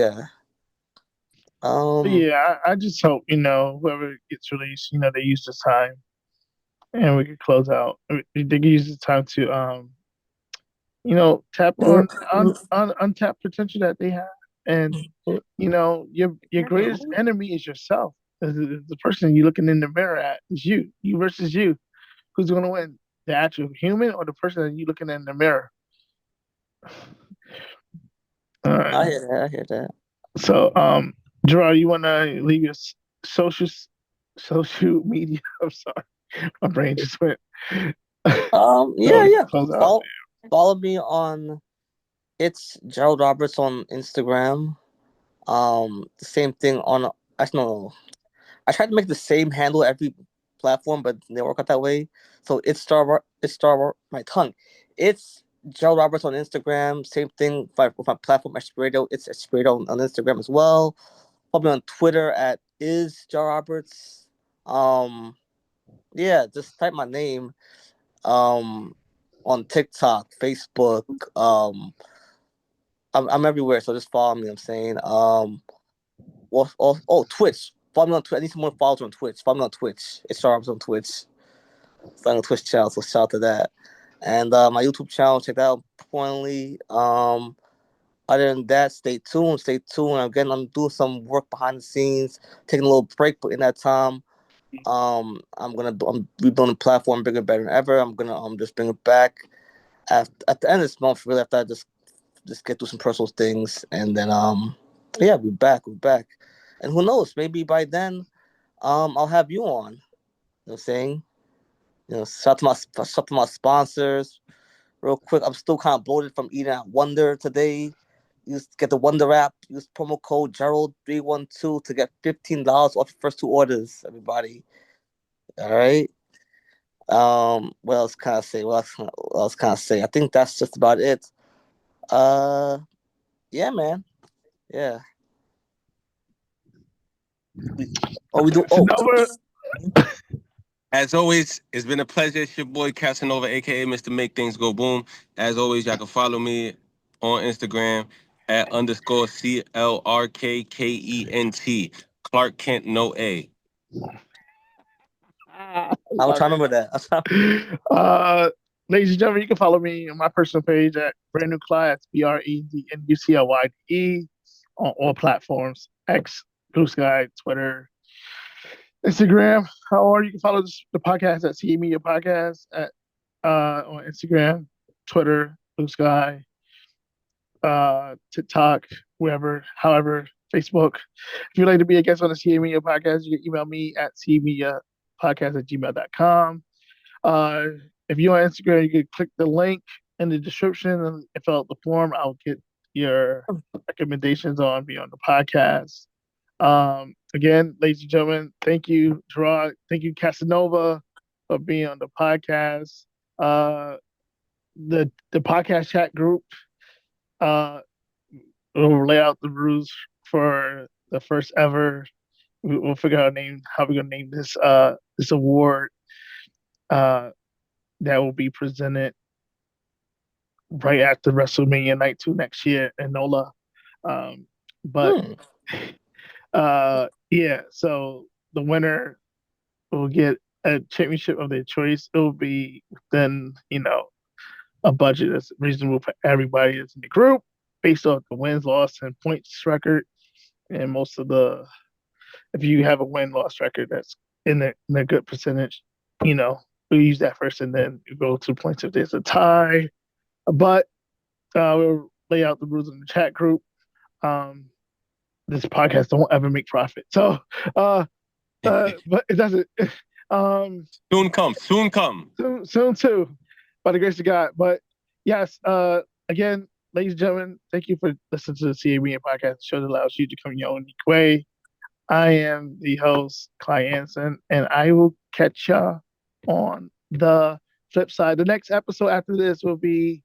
I just hope whoever gets released, they use this time, and we can close out. They can use this time to tap on untapped potential that they have, and your greatest enemy is yourself. The person you're looking in the mirror at is you versus you. Who's going to win, the actual human or the person that you're looking at in the mirror? I hear that. So, Gerald, you want to leave your social media? I'm sorry, my brain just went. Follow me on it's Gerald Roberts on Instagram. The same thing on. No. I tried to make the same handle every platform, but they work out that way. So it's my tongue. It's Gerald Roberts on Instagram. Same thing with my platform, Espirito. It's Espirito on Instagram as well. Follow me on Twitter at @Gerald Roberts. Just type my name. On TikTok, Facebook. I'm everywhere, so just follow me. I'm saying. Twitch. Follow me on Twitch. I need some more followers on Twitch. Follow me on Twitch. It's Roberts on Twitch. It's on the Twitch channel, so shout out to that. And my YouTube channel, check that out importantly. Other than that, stay tuned. Again, I'm doing some work behind the scenes, taking a little break, but in that time, I'm rebuilding the platform bigger, better than ever. I'm gonna just bring it back at the end of this month. Really, after I just get through some personal things, and then we're back. And who knows? Maybe by then, I'll have you on. You know what I'm saying? Shout to my sponsors. Real quick, I'm still kind of bloated from eating at Wonder today. Get the Wonder app. Use promo code Gerald312 to get $15 off your first 2 orders, everybody. All right. What else can I say? I think that's just about it. Yeah, man. Yeah. As always, it's been a pleasure. It's your boy Casanova, aka Mr. Make Things Go Boom. As always, y'all can follow me on Instagram at _CLRKKENT. Clark Kent, no A. I'm trying to remember that. Ladies and gentlemen, you can follow me on my personal page at Brand New Clyde. That's BRENDNUCLYDE on all platforms: X, Blue Sky, Twitter, Instagram. Or you can follow the podcast at CAMedia Podcast on Instagram, Twitter, Blue Sky, TikTok, however, Facebook. If you'd like to be a guest on the CAMedia Podcast, you can email me at CAMediapodcast@gmail.com. If you're on Instagram, you can click the link in the description and fill out the form. I'll get your recommendations on being on the podcast. Again, ladies and gentlemen, thank you, Gerald. Thank you, Casanova, for being on the podcast. The podcast chat group will lay out the rules for the first ever. We'll figure out how we're gonna name this award that will be presented right after WrestleMania Night 2 next year in NOLA. Yeah, so the winner will get a championship of their choice. It will be within, a budget that's reasonable for everybody that's in the group based off the wins, loss, and points record. And if you have a win-loss record that's in a good percentage, we'll use that first and then you go to points if there's a tie. But we'll lay out the rules in the chat group. This podcast don't ever make profit. So, but it doesn't. Soon come. Soon too, by the grace of God. But yes, again, ladies and gentlemen, thank you for listening to the CAMedia Podcast, the show that allows you to come in your own unique way. I am the host, Clyde Anson, and I will catch y'all on the flip side. The next episode after this will be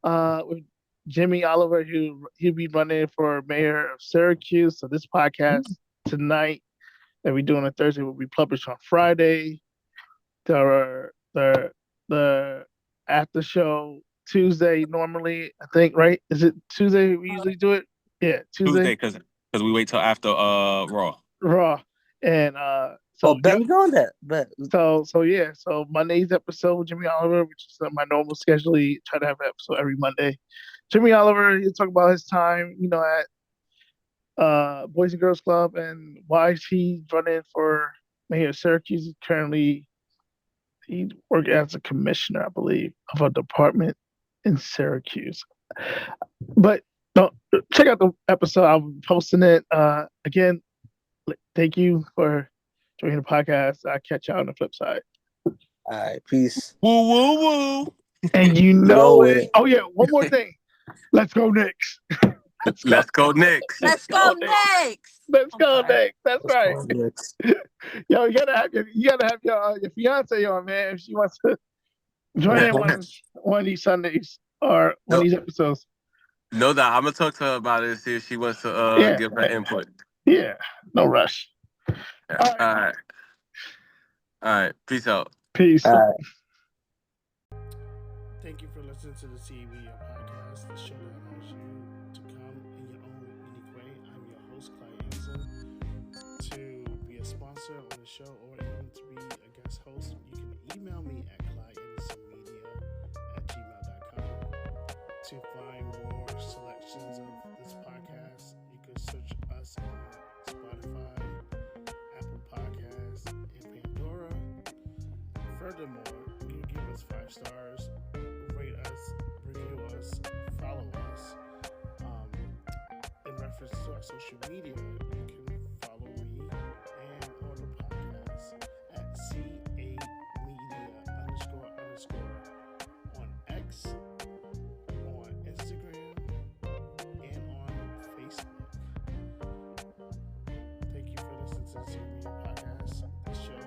with Jimmy Oliver. He'll be running for mayor of Syracuse. So this podcast tonight that we do on a Thursday will be published on Friday. The after show Tuesday normally, I think, right? Is it Tuesday we usually do it? Yeah, Tuesday because we wait till after Raw. And bet we go on that. Bet. So Monday's episode with Jimmy Oliver, which is my normal schedule. Try to have an episode every Monday. Jimmy Oliver, he'll talk about his time, at Boys and Girls Club and why he's running for mayor of Syracuse. Currently, he works as a commissioner, I believe, of a department in Syracuse. But check out the episode. I'm posting it. Again, thank you for joining the podcast. I'll catch y'all on the flip side. All right, peace. Woo, woo, woo. And you know it. Oh, yeah, one more thing. Let's go Knicks. Let's go Knicks. Let's go Knicks. Let's go Knicks. That's right. Knicks. Yo, you gotta have your fiance on, man, if she wants to join in one of these Sundays or one of these episodes. No doubt. I'm gonna talk to her about it and see if she wants to give her input. Yeah, no rush. All right. Peace out. Peace. All right. Thank you for listening to the CAMedia Podcast, the show that allows you to come in your own unique way. I'm your host, Clyde Anson. To be a sponsor on the show or even to be a guest host, you can email me at ClydeAnsonMedia@gmail.com. To find more selections of this podcast, you can search us on Spotify, Apple Podcasts, and Pandora. Furthermore, you can give us 5 stars, rate us, review us, follow us. In reference to our social media, you can follow me and on the podcast at CAMedia__ on X, on Instagram, and on Facebook. Thank you for listening to the CAMedia Podcast, the show